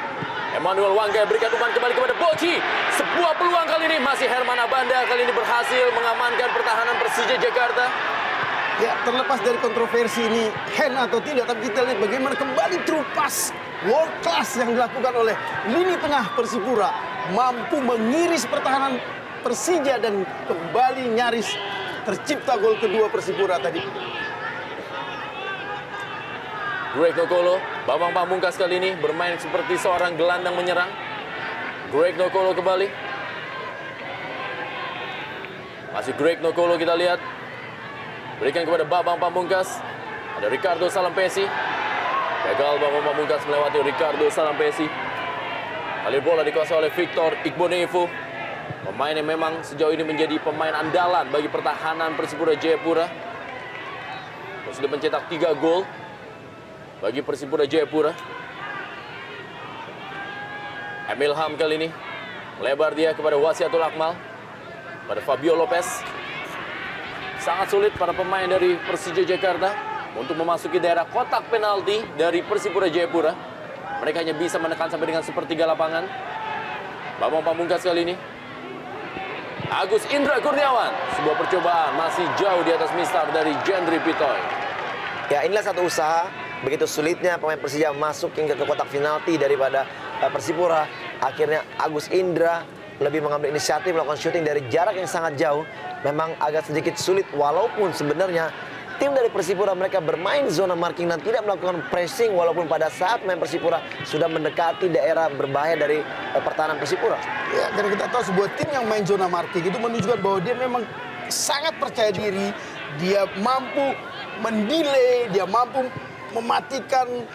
Emmanuel Wanggai berikan umpan kembali kepada Bocci. Sebuah peluang kali ini masih Herman Abanda kali ini berhasil mengamankan pertahanan Persija Jakarta. Ya, terlepas dari kontroversi ini hand atau tidak, tapi kita lihat bagaimana kembali true pass world class yang dilakukan oleh lini tengah Persipura, mampu mengiris pertahanan Persija dan kembali nyaris tercipta gol kedua Persipura tadi. Greg Nokolo, Bambang Pamungkas kali ini bermain seperti seorang gelandang menyerang. Greg Nokolo kembali. Masih Greg Nokolo kita lihat. Berikan kepada Bambang Pamungkas. Ada Ricardo Salampesi. Gagal Bambang Pamungkas melewati Ricardo Salampesi. Kali bola dikuasai oleh Victor Igbonevo. Pemain yang memang sejauh ini menjadi pemain andalan bagi pertahanan Persipura Jayapura. Sudah mencetak 3 gol bagi Persipura Jayapura. Emil Ham kali ini lebar dia kepada Wasiatul Akmal, pada Fabio Lopez. Sangat sulit para pemain dari Persija Jakarta untuk memasuki daerah kotak penalti dari Persipura Jayapura. Mereka hanya bisa menekan sampai dengan sepertiga lapangan. Bambang Pamungkas kali ini. Agus Indra Kurniawan. Sebuah percobaan masih jauh di atas mistar dari Jendri Pitoy. Ya, inilah satu usaha. Begitu sulitnya pemain Persija masuk hingga ke kotak penalti daripada Persipura. Akhirnya Agus Indra lebih mengambil inisiatif melakukan syuting dari jarak yang sangat jauh. Memang agak sedikit sulit walaupun sebenarnya tim dari Persipura mereka bermain zona marking dan tidak melakukan pressing walaupun pada saat pemain Persipura sudah mendekati daerah berbahaya dari pertahanan Persipura. Ya, karena kita tahu sebuah tim yang main zona marking itu menunjukkan bahwa dia memang sangat percaya diri, dia mampu mendelay, dia mampu mematikan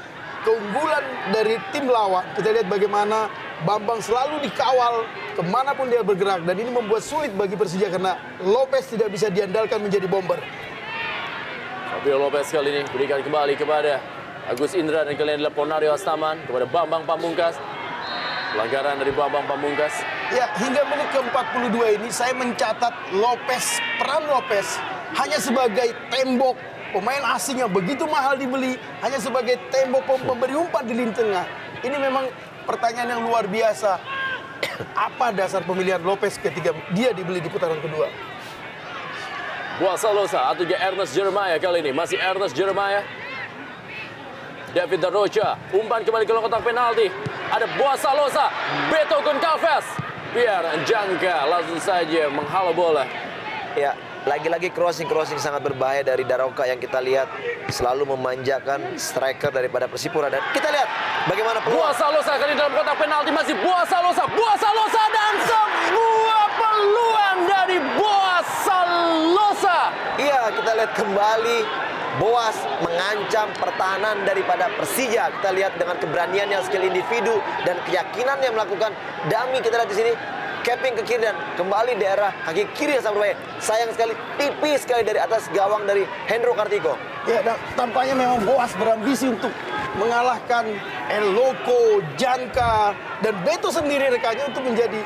keunggulan dari tim lawan. Kita lihat bagaimana Bambang selalu dikawal kemanapun dia bergerak. Dan ini membuat sulit bagi Persija karena Lopez tidak bisa diandalkan menjadi bomber. Fabio Lopez kali ini berikan kembali kepada Agus Indra dan kalian adalah Ponario Astaman kepada Bambang Pamungkas. Pelanggaran dari Bambang Pamungkas. Ya, hingga menit ke-42 ini saya mencatat peran Lopez hanya sebagai tembok. Pemain asing yang begitu mahal dibeli hanya sebagai tembok pemberi umpan di lini tengah. Ini memang pertanyaan yang luar biasa. Apa dasar pemilihan Lopez ketika dia dibeli di putaran kedua? Salosa atau Ernest Jeremiah kali ini. Masih Ernest Jeremiah. David Darrocha. Umpan kembali ke kotak penalti. Ada Salosa. Beto Goncalves. Pierre Njangka langsung saja menghalau bola. Ya, lagi-lagi crossing sangat berbahaya dari Daroka yang kita lihat selalu memanjakan striker daripada Persipura. Dan kita lihat bagaimana peluang. Salosa kali dalam kotak penalti masih Salosa dan sebuah peluang dari Salosa. Iya, kita lihat kembali Boas mengancam pertahanan daripada Persija. Kita lihat dengan keberaniannya, skill individu dan keyakinan yang melakukan dummy. Kita lihat di sini capping ke kiri dan kembali daerah kaki kiri yang sangat berbahaya. Sayang sekali, tipis sekali dari atas gawang dari Hendro Kartiko. Ya, tampaknya memang Boas berambisi untuk mengalahkan El Loco, Janka, dan Beto sendiri rekannya untuk menjadi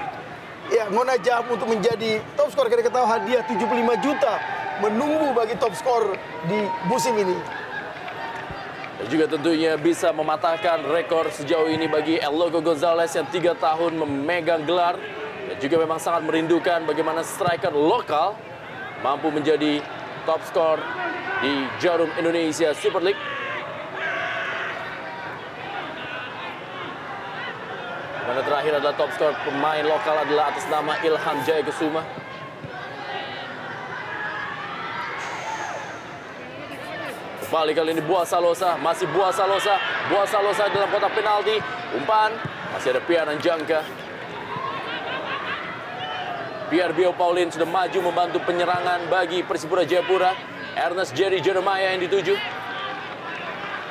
Mona Jam untuk menjadi top skor. Kita tahu hadiah 75 juta menunggu bagi top skor di musim ini. Dan juga tentunya bisa mematahkan rekor sejauh ini bagi El Loco Gonzalez yang 3 tahun memegang gelar. Dan juga memang sangat merindukan bagaimana striker lokal mampu menjadi top skor di Jarum Indonesia Super League. Mana Mana terakhir adalah top skor pemain lokal adalah atas nama Ilham Jaya Kusuma. Kembali kali ini Buah Salosa, masih Buah Salosa. Buah Salosa dalam kotak penalti. Umpan, masih ada Pierre Anjangka. Pierre Bio Paulin sudah maju membantu penyerangan bagi Persipura Jayapura. Ernest Jerry Jeremiah yang dituju.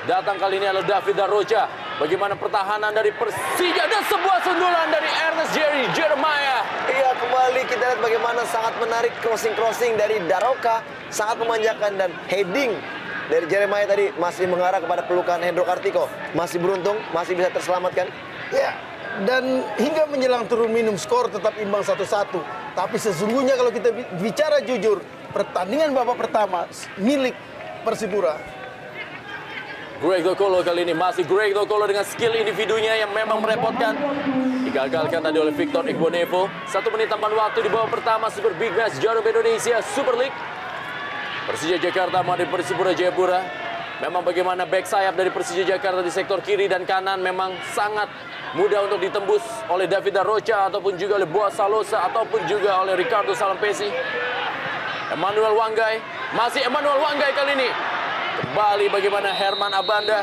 Datang kali ini adalah David Rocha. Bagaimana pertahanan dari Persija dan sebuah sundulan dari Ernest Jerry Jeremiah. Iya, kembali kita lihat bagaimana sangat menarik crossing dari Daroka, sangat memanjakan, dan heading dari Jeremiah tadi masih mengarah kepada pelukan Hendro Kartiko. Masih beruntung, masih bisa terselamatkan. Ya, dan hingga menjelang turun minum skor tetap imbang 1-1. Tapi sesungguhnya kalau kita bicara jujur, pertandingan babak pertama milik Persipura. Greg Dokolo kali ini masih Greg Dokolo dengan skill individunya yang memang merepotkan. Digagalkan tadi oleh Victor Igbonevo. 1 menit tambahan waktu di babak pertama Super Big Match Jarum Indonesia Super League. Persija Jakarta menghadapi Persipura Jayapura. Memang bagaimana back sayap dari Persija Jakarta di sektor kiri dan kanan memang sangat mudah untuk ditembus oleh David Rocha ataupun juga oleh Buah Salosa ataupun juga oleh Ricardo Salampesi. Emmanuel Wanggai, masih Emmanuel Wanggai kali ini. Kembali bagaimana Herman Abanda.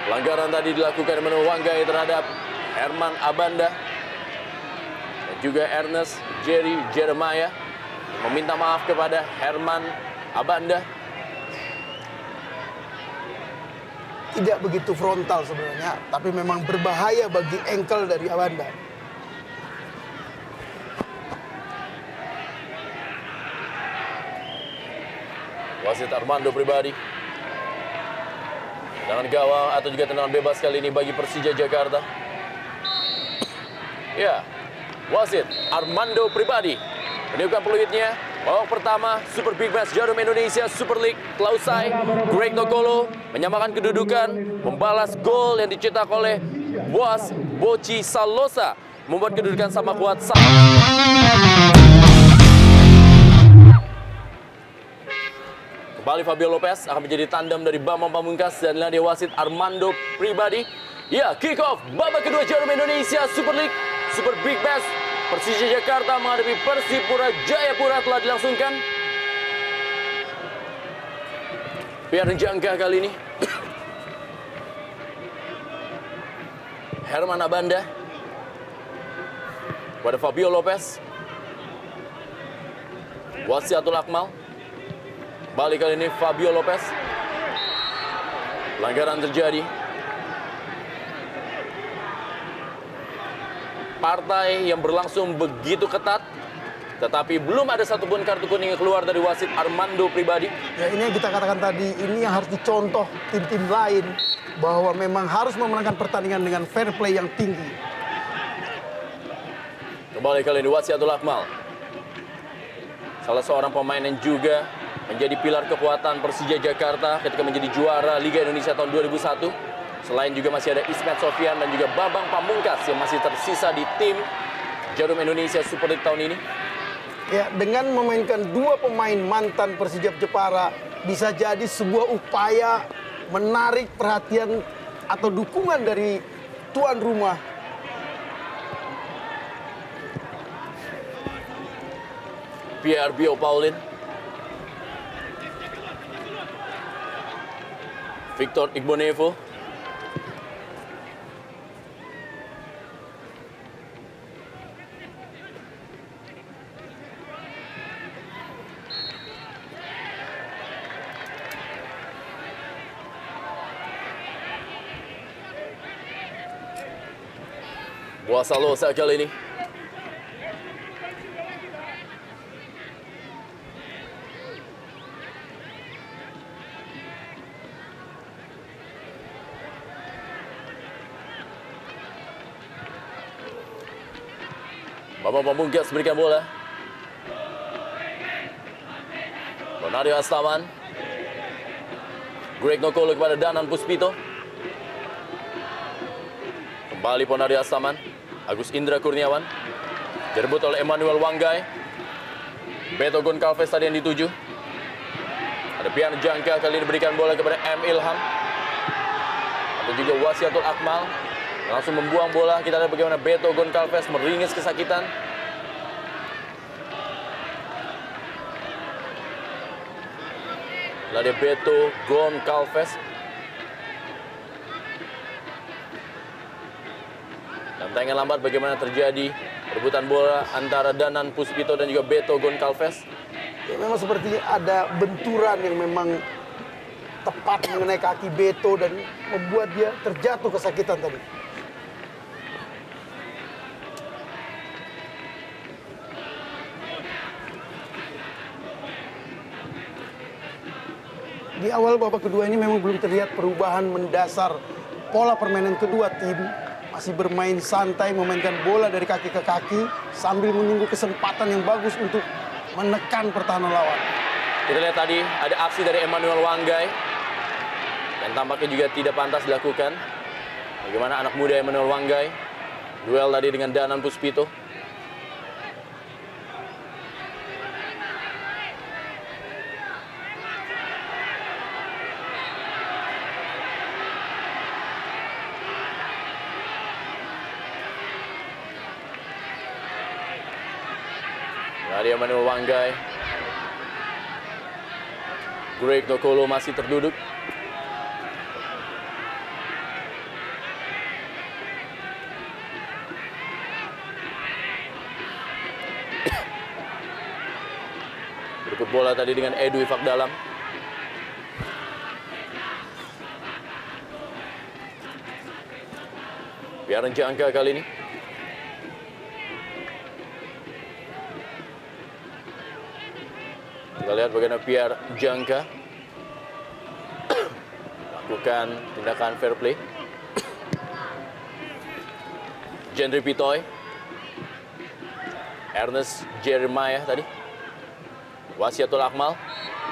Pelanggaran tadi dilakukan Emmanuel Wanggai terhadap Herman Abanda. Dan juga Ernest Jerry Jeremiah meminta maaf kepada Herman Abanda. Tidak begitu frontal sebenarnya, tapi memang berbahaya bagi ankle dari Abanda. Wasit Armando Pribadi. Tendangan gawang atau juga tendangan bebas kali ini bagi Persija Jakarta. Ya, wasit Armando Pribadi meniupkan peluitnya. Babak pertama Super Big Match Jarum Indonesia Super League telah usai. Greg Dokolo menyamakan kedudukan, membalas gol yang dicetak oleh Boas Boci Salosa, membuat kedudukan sama kuat. Kembali Fabio Lopez akan menjadi tandem dari Bambang Pamungkas dan Nadia Wasit Armando Pribadi. Ya, kick off babak kedua Jarum Indonesia Super League Super Big Match. Persija Jakarta menghadapi Persipura Jayapura telah dilangsungkan. Pierre Anjangka kali ini. Herman Abanda pada Fabio Lopez. Wasiatul Akmal. Balik kali ini Fabio Lopez. Pelanggaran terjadi. Partai yang berlangsung begitu ketat, tetapi belum ada satupun kartu kuning yang keluar dari wasit Armando Pribadi. Ya, ini yang kita katakan tadi, ini yang harus dicontoh tim-tim lain, bahwa memang harus memenangkan pertandingan dengan fair play yang tinggi. Kembali kali ini Wasiatul Akmal. Salah seorang pemain yang juga menjadi pilar kekuatan Persija Jakarta ketika menjadi juara Liga Indonesia tahun 2001. Selain juga masih ada Ismet Sofian dan juga Bambang Pamungkas yang masih tersisa di tim Jarum Indonesia Super League tahun ini. Ya, dengan memainkan 2 pemain mantan Persija Jepara, bisa jadi sebuah upaya menarik perhatian atau dukungan dari tuan rumah. Pierre Bio Paulin. Victor Igbonevo. Buah Salosa kali ini. Bambang Pamungkas berikan bola. Bonario Astaman. Greg Dokolo kepada Danan Puspito. Kembali Bonario Astaman. Agus Indra Kurniawan. Direbut oleh Emmanuel Wanggai. Beto Goncalves tadi yang dituju. Ada Pierre Anjangka kali ini berikan bola kepada M. Ilham. atau juga Wasiatul Akmal langsung membuang bola. Kita lihat bagaimana Beto Goncalves meringis kesakitan. Lalu ada Beto Goncalves. Dan tayangan lambat bagaimana terjadi perebutan bola antara Danan Puspito dan juga Beto Goncalves. Ya, memang seperti ada benturan yang memang tepat mengenai kaki Beto dan membuat dia terjatuh kesakitan tadi. Di awal babak kedua ini memang belum terlihat perubahan mendasar pola permainan kedua tim. Masih bermain santai, memainkan bola dari kaki ke kaki sambil menunggu kesempatan yang bagus untuk menekan pertahanan lawan. Kita lihat tadi ada aksi dari Emmanuel Wanggai dan tampaknya juga tidak pantas dilakukan. Bagaimana anak muda Emmanuel Wanggai duel tadi dengan Danan Puspito. Ada Emmanuel Wanggai. Greg Nokolo masih terduduk. Berikut bola tadi dengan Edu Ifakdalam. Biar jangka kali ini. Kita lihat bagaimana Pierre Jangka lakukan tindakan fair play. Jendri Pitoy, Ernest Jeremiah tadi. Wasiatul Akmal,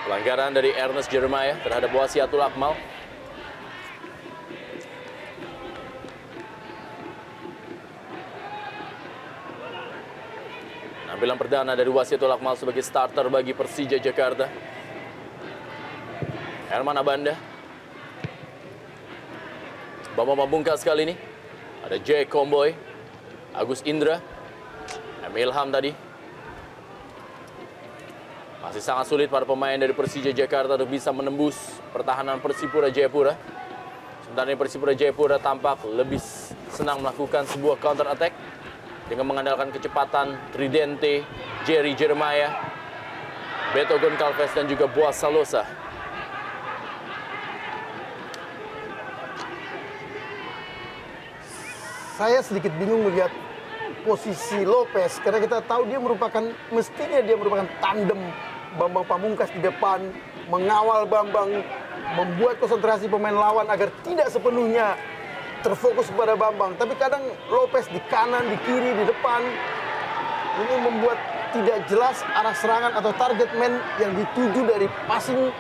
pelanggaran dari Ernest Jeremiah terhadap Wasiatul Akmal. Penampilan perdana dari Wasiatul Akmal sebagai starter bagi Persija Jakarta. Herman Abanda. Bambang Pamungkas kali ini. Ada Jay Komboy, Agus Indra, Ilham tadi. Masih sangat sulit para pemain dari Persija Jakarta untuk bisa menembus pertahanan Persipura Jayapura. Sementara ini Persipura Jayapura tampak lebih senang melakukan sebuah counter attack dengan mengandalkan kecepatan Tridente, Jerry Jeremiah, Beto Goncalves dan juga Boaz Salosa. Saya sedikit bingung melihat posisi Lopez karena kita tahu mestinya dia merupakan tandem Bambang Pamungkas di depan, mengawal Bambang, membuat konsentrasi pemain lawan agar tidak sepenuhnya terfokus pada Bambang. Tapi kadang Lopez di kanan, di kiri, di depan. Ini membuat tidak jelas arah serangan atau target man yang dituju dari passing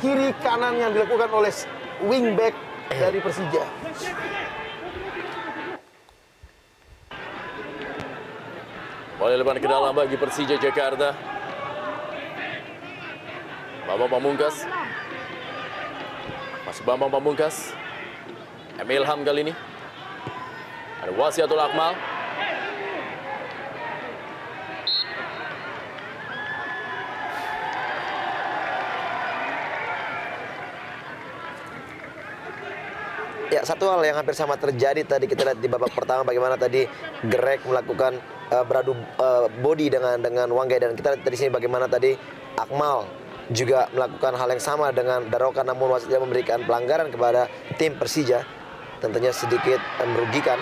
kiri kanan yang dilakukan oleh wingback dari Persija. Bola lebar ke dalam bagi Persija Jakarta. Bambang Pamungkas. Masih Bambang Pamungkas. Ilham kali ini. Ada Wasiatul Akmal. Ya, satu hal yang hampir sama terjadi tadi kita lihat di babak pertama bagaimana tadi Greg melakukan beradu body dengan Wanggai, dan kita lihat di sini bagaimana tadi Akmal juga melakukan hal yang sama dengan Daroka, namun wasit tidak memberikan pelanggaran kepada tim Persija. Tentunya sedikit merugikan.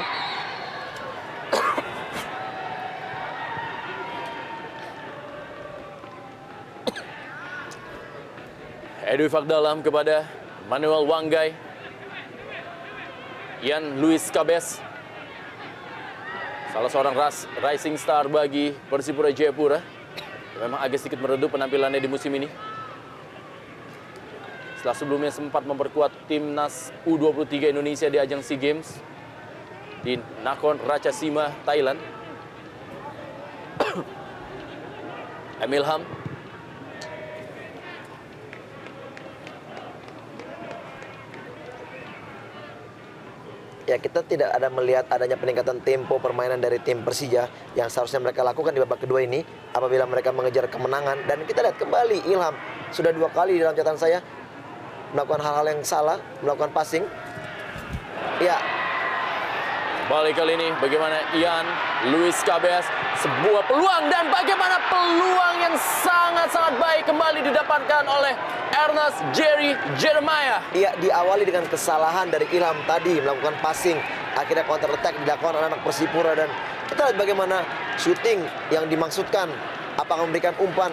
Edu Fakdalam kepada Manuel Wanggai. Ian Luis Cabes, salah seorang rising star bagi Persipura Jayapura. Memang agak sedikit meredup penampilannya di musim ini. Setelah sebelumnya sempat memperkuat timnas U23 Indonesia di ajang SEA Games di Nakhon Ratchasima, Thailand. Ilham. ya kita tidak ada melihat adanya peningkatan tempo permainan dari tim Persija yang seharusnya mereka lakukan di babak kedua ini apabila mereka mengejar kemenangan. Dan kita lihat kembali Ilham sudah 2 kali dalam catatan saya melakukan hal-hal yang salah, melakukan passing. Ya, Balik kali ini bagaimana Ian Luis Cabes, sebuah peluang dan bagaimana peluang yang sangat-sangat baik kembali didapatkan oleh Ernest Jerry Jeremiah. ia diawali dengan kesalahan dari Ilham tadi melakukan passing. Akhirnya counter attack dilakukan oleh anak Persipura dan kita lihat bagaimana shooting yang dimaksudkan apakah memberikan umpan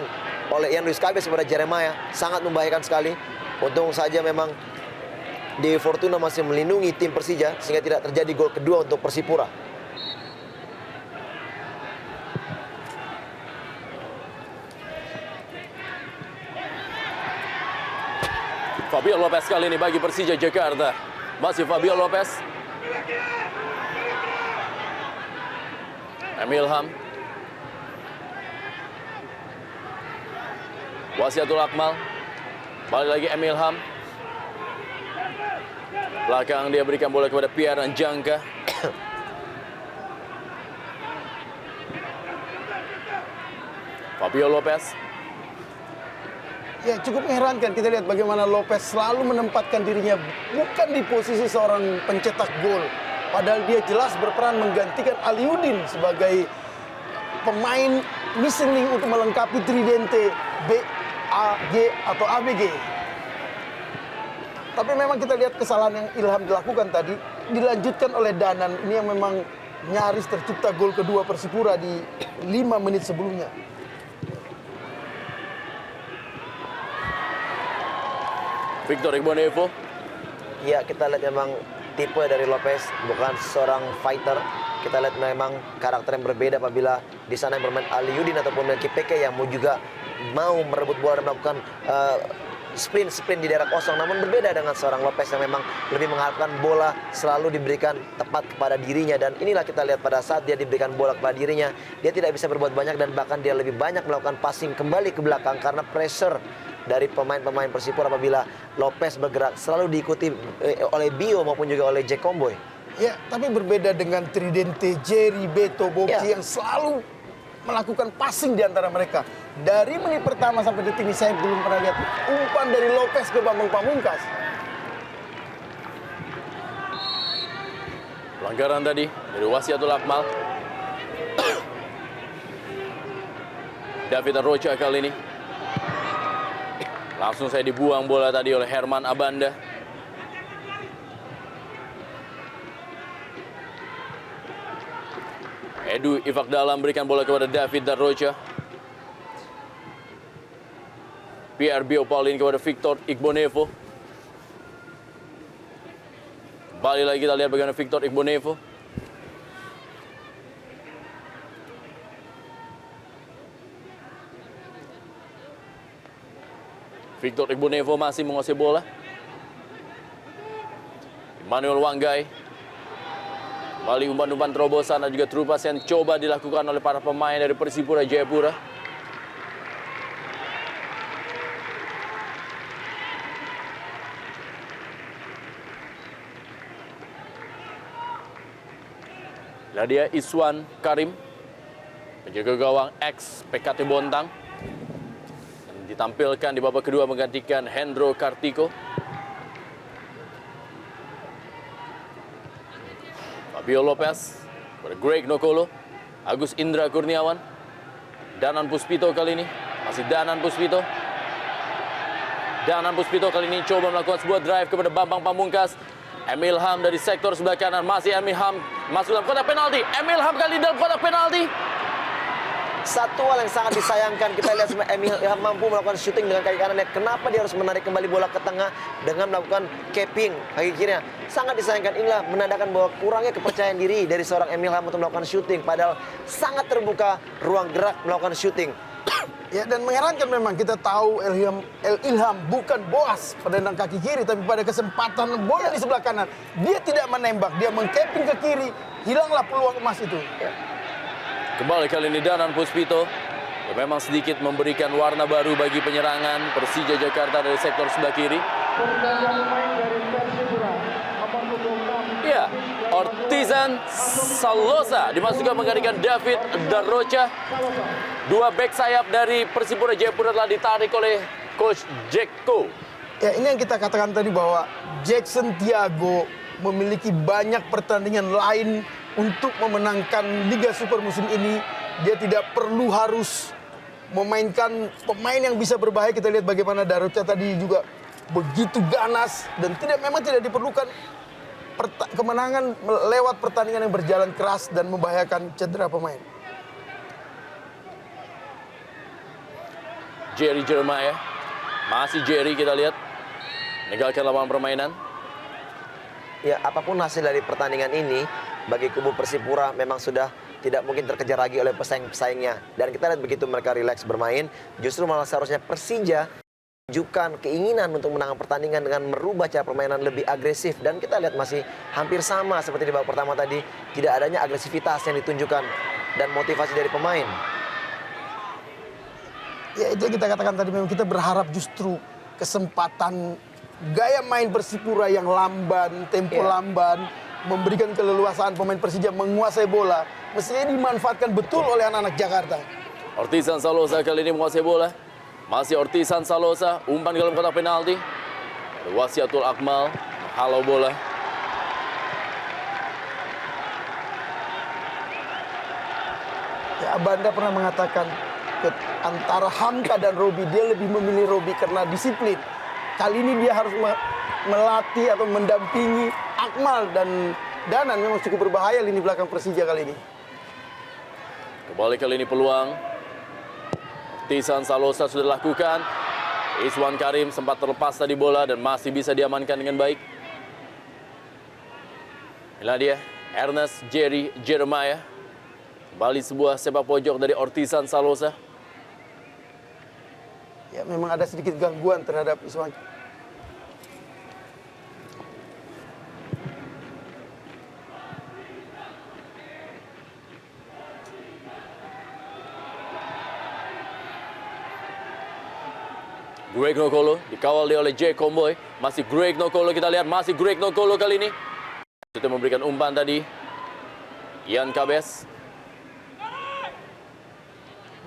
oleh Ian Luis Cabes kepada Jeremiah sangat membahayakan sekali. Untung saja memang Dewi Fortuna masih melindungi tim Persija sehingga tidak terjadi gol kedua untuk Persipura. Fabio Lopez kali ini bagi Persija Jakarta. Masih Fabio Lopez. Emil Ham. Wasiatul Akmal. Balik lagi Emil Ham. Belakang dia berikan bola kepada Pierre Anjangka. Fabio Lopez. Ya, cukup mengherankan kita lihat bagaimana Lopez selalu menempatkan dirinya bukan di posisi seorang pencetak gol. Padahal dia jelas berperan menggantikan Aliudin sebagai pemain missing link untuk melengkapi tridente BAG atau ABG. Tapi memang kita lihat kesalahan yang Ilham dilakukan tadi dilanjutkan oleh Danan. Ini yang memang nyaris tercipta gol kedua Persipura di 5 menit sebelumnya. Victor Igbonevo. Ya, kita lihat memang tipe dari Lopez bukan seorang fighter. Kita lihat memang karakter yang berbeda apabila di sana yang bermain Aliudin ataupun Melki Peke yang mau merebut bola dan melakukan sprint di daerah kosong. Namun berbeda dengan seorang Lopez yang memang lebih mengharapkan bola selalu diberikan tepat kepada dirinya. Dan inilah kita lihat pada saat dia diberikan bola kepada dirinya, dia tidak bisa berbuat banyak dan bahkan dia lebih banyak melakukan passing kembali ke belakang karena pressure dari pemain-pemain Persipura apabila Lopez bergerak selalu diikuti oleh Bio maupun juga oleh Jack Comboy. Ya, tapi berbeda dengan tridente Jerry, Beto, Boki Ya. yang selalu melakukan passing di antara mereka. Dari menit pertama sampai detik ini saya belum pernah lihat umpan dari Lopez ke Bambang Pamungkas. Pelanggaran tadi dari Wasiatul Akmal. David Rocha kali ini. Langsung saya dibuang bola tadi oleh Herman Abanda. Edu Ifak Dalam berikan bola kepada David Darrocha. Pierre Bio Paulin kepada Victor Igbonevo. Kembali lagi kita lihat bagaimana Victor Igbonevo. Victor Igbonevo masih menguasai bola. Emmanuel Wanggai. Kembali umpan-umpan terobosan dan juga terupas yang coba dilakukan oleh para pemain dari Persipura Jayapura. Ladia Iswan Karim, penjaga gawang ex PKT Bontang, yang ditampilkan di babak kedua menggantikan Hendro Kartiko. Fabio Lopez kepada Greg Nokolo, Agus Indra Kurniawan, Danan Puspito kali ini, masih Danan Puspito. Danan Puspito kali ini coba melakukan sebuah drive kepada Bambang Pamungkas. Emil Ham dari sektor sebelah kanan, masih Emil Ham masuk dalam kotak penalti. Emil Ham kali dalam kotak penalti. Satu hal yang sangat disayangkan, kita lihat Emil Ham mampu melakukan shooting dengan kaki kanannya. Kenapa dia harus menarik kembali bola ke tengah dengan melakukan capping kaki kirinya? Sangat disayangkan. Inilah menandakan bahwa kurangnya kepercayaan diri dari seorang Emil Ham untuk melakukan shooting. Padahal sangat terbuka ruang gerak melakukan shooting. Ya, dan mengherankan memang kita tahu El Ilham bukan Boas penendang kaki kiri, tapi pada kesempatan bola di sebelah kanan dia tidak menembak, dia mengcapping ke kiri, hilanglah peluang emas itu. Kembali kali ini Danan Puspito yang memang sedikit memberikan warna baru bagi penyerangan Persija Jakarta dari sektor sebelah kiri. Iya, Ortizan Salosa dimasukkan menggantikan David Darrocha. Dua bek sayap dari Persipura Jayapura telah ditarik oleh Coach Jeko. Ya, ini yang kita katakan tadi bahwa Jackson Tiago memiliki banyak pertandingan lain untuk memenangkan Liga Super musim ini. Dia tidak perlu harus memainkan pemain yang bisa berbahaya. Kita lihat bagaimana Darrocha tadi juga begitu ganas dan memang tidak diperlukan kemenangan lewat pertandingan yang berjalan keras dan membahayakan cedera pemain. Jerry Jeremiah, masih Jerry kita lihat meninggalkan lapangan permainan. Ya, apapun hasil dari pertandingan ini, bagi kubu Persipura memang sudah tidak mungkin terkejar lagi oleh pesaing-pesaingnya. Dan kita lihat begitu mereka rileks bermain, justru malah seharusnya Persija menunjukkan keinginan untuk menang pertandingan dengan merubah cara permainan lebih agresif. Dan kita lihat masih hampir sama seperti di babak pertama tadi. Tidak adanya agresivitas yang ditunjukkan dan motivasi dari pemain. Ya, itu yang kita katakan tadi, memang kita berharap justru kesempatan gaya main Persipura yang lamban, tempo lamban, memberikan keleluasaan pemain Persija menguasai bola, mestinya dimanfaatkan betul oleh anak-anak Jakarta. Ortizan Salosa kali ini menguasai bola. Masih Ortizan Salosa, umpan ke dalam kotak penalti. Wasiatul Akmal, halau bola. Ya, Abanda pernah mengatakan antara Hamka dan Robi, dia lebih memilih Robi karena disiplin. Kali ini dia harus melatih atau mendampingi Akmal dan Danan. Memang cukup berbahaya lini belakang Persija kali ini. Kembali kali ini peluang. Ortizan Salosa sudah dilakukan. Iswan Karim sempat terlepas tadi bola dan masih bisa diamankan dengan baik. Inilah dia, Ernest Jerry Jeremiah. Kembali sebuah sepak pojok dari Ortizan Salosa. Ya, memang ada sedikit gangguan terhadap Iswan. Greg Nokolo dikawal oleh Jay Comboy. Masih Greg Nokolo, kita lihat masih Greg Nokolo kali ini. Sudah memberikan umpan tadi. Ian Kabes.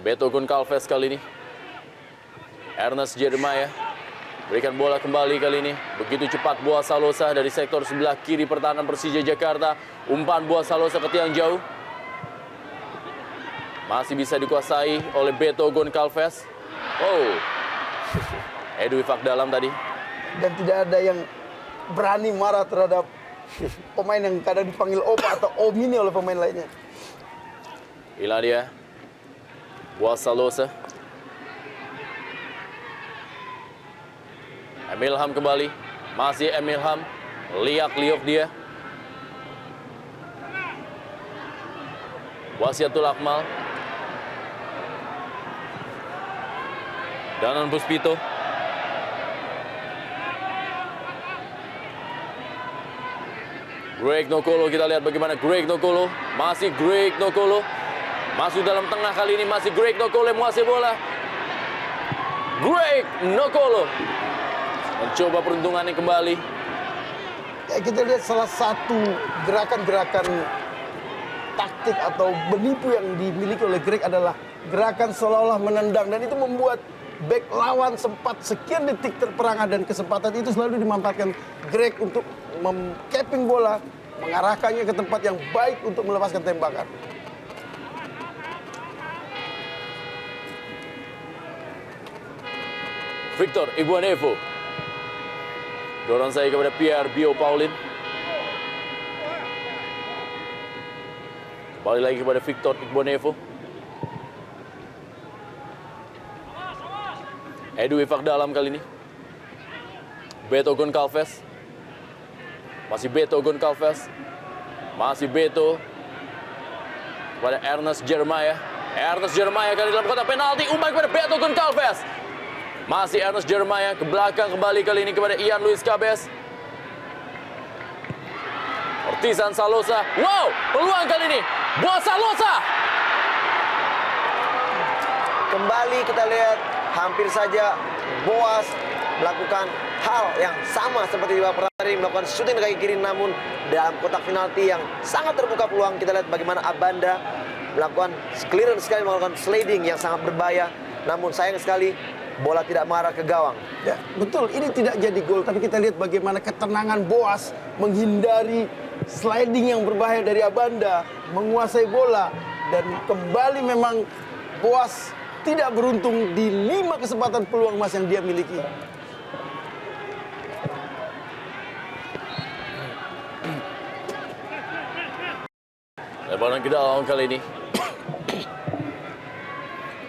Beto Goncalves kali ini. Ernest Jeremiah. Berikan bola kembali kali ini. Begitu cepat Boa Salosa dari sektor sebelah kiri pertahanan Persija Jakarta. Umpan Boa Salosa ke tiang jauh. Masih bisa dikuasai oleh Beto Goncalves. Oh. Edwi Fakdalam tadi. Dan tidak ada yang berani marah terhadap pemain yang kadang dipanggil Opa atau Om ini oleh pemain lainnya. Inilah dia, Boa Salosa. Emil Ham kembali. Masih Emil Ham. Liak-liok dia. Wasiatul Akmal. Danan Puspito. Greg Nokolo, kita lihat bagaimana Greg Nokolo. Masih Greg Nokolo. Masuk dalam tengah kali ini, masih Greg Nokolo yang menguasai bola. Greg Nokolo mencoba peruntungannya kembali. Ya, kita lihat salah satu gerakan-gerakan taktik atau menipu yang dimiliki oleh Greg adalah gerakan seolah-olah menendang. Dan itu membuat bek lawan sempat sekian detik terperangah, dan kesempatan itu selalu dimanfaatkan Greg untuk mem-capping bola, mengarahkannya ke tempat yang baik untuk melepaskan tembakan. Victor Iguanevo. Dorong saya kepada Pierre Bio Paulin. Kembali lagi kepada Victor Iguanevo. Edwi Fakdalam kali ini. Beto Goncalves. Masih Beto Goncalves. Masih Beto. Kepada Ernest Jeremiah. Ernest Jeremiah kali dalam kotak penalti. Umpan kepada Beto Goncalves. Masih Ernest Jeremiah. Ke belakang kembali kali ini kepada Ian Luis Cabes. Ortizan Salosa. Wow, peluang kali ini. Boa Salosa. Kembali kita lihat hampir saja Boas melakukan hal yang sama seperti di babak pertama tadi, melakukan shooting dari kaki kiri, namun dalam kotak penalti yang sangat terbuka peluang. Kita lihat bagaimana Abanda melakukan clearance sekali, melakukan sliding yang sangat berbahaya, namun sayang sekali bola tidak mengarah ke gawang. Ya, betul. Ini tidak jadi gol, tapi kita lihat bagaimana ketenangan Boas menghindari sliding yang berbahaya dari Abanda, menguasai bola, dan kembali memang Boas tidak beruntung di 5 kesempatan peluang emas yang dia miliki. Lebaran kita lawan kali ini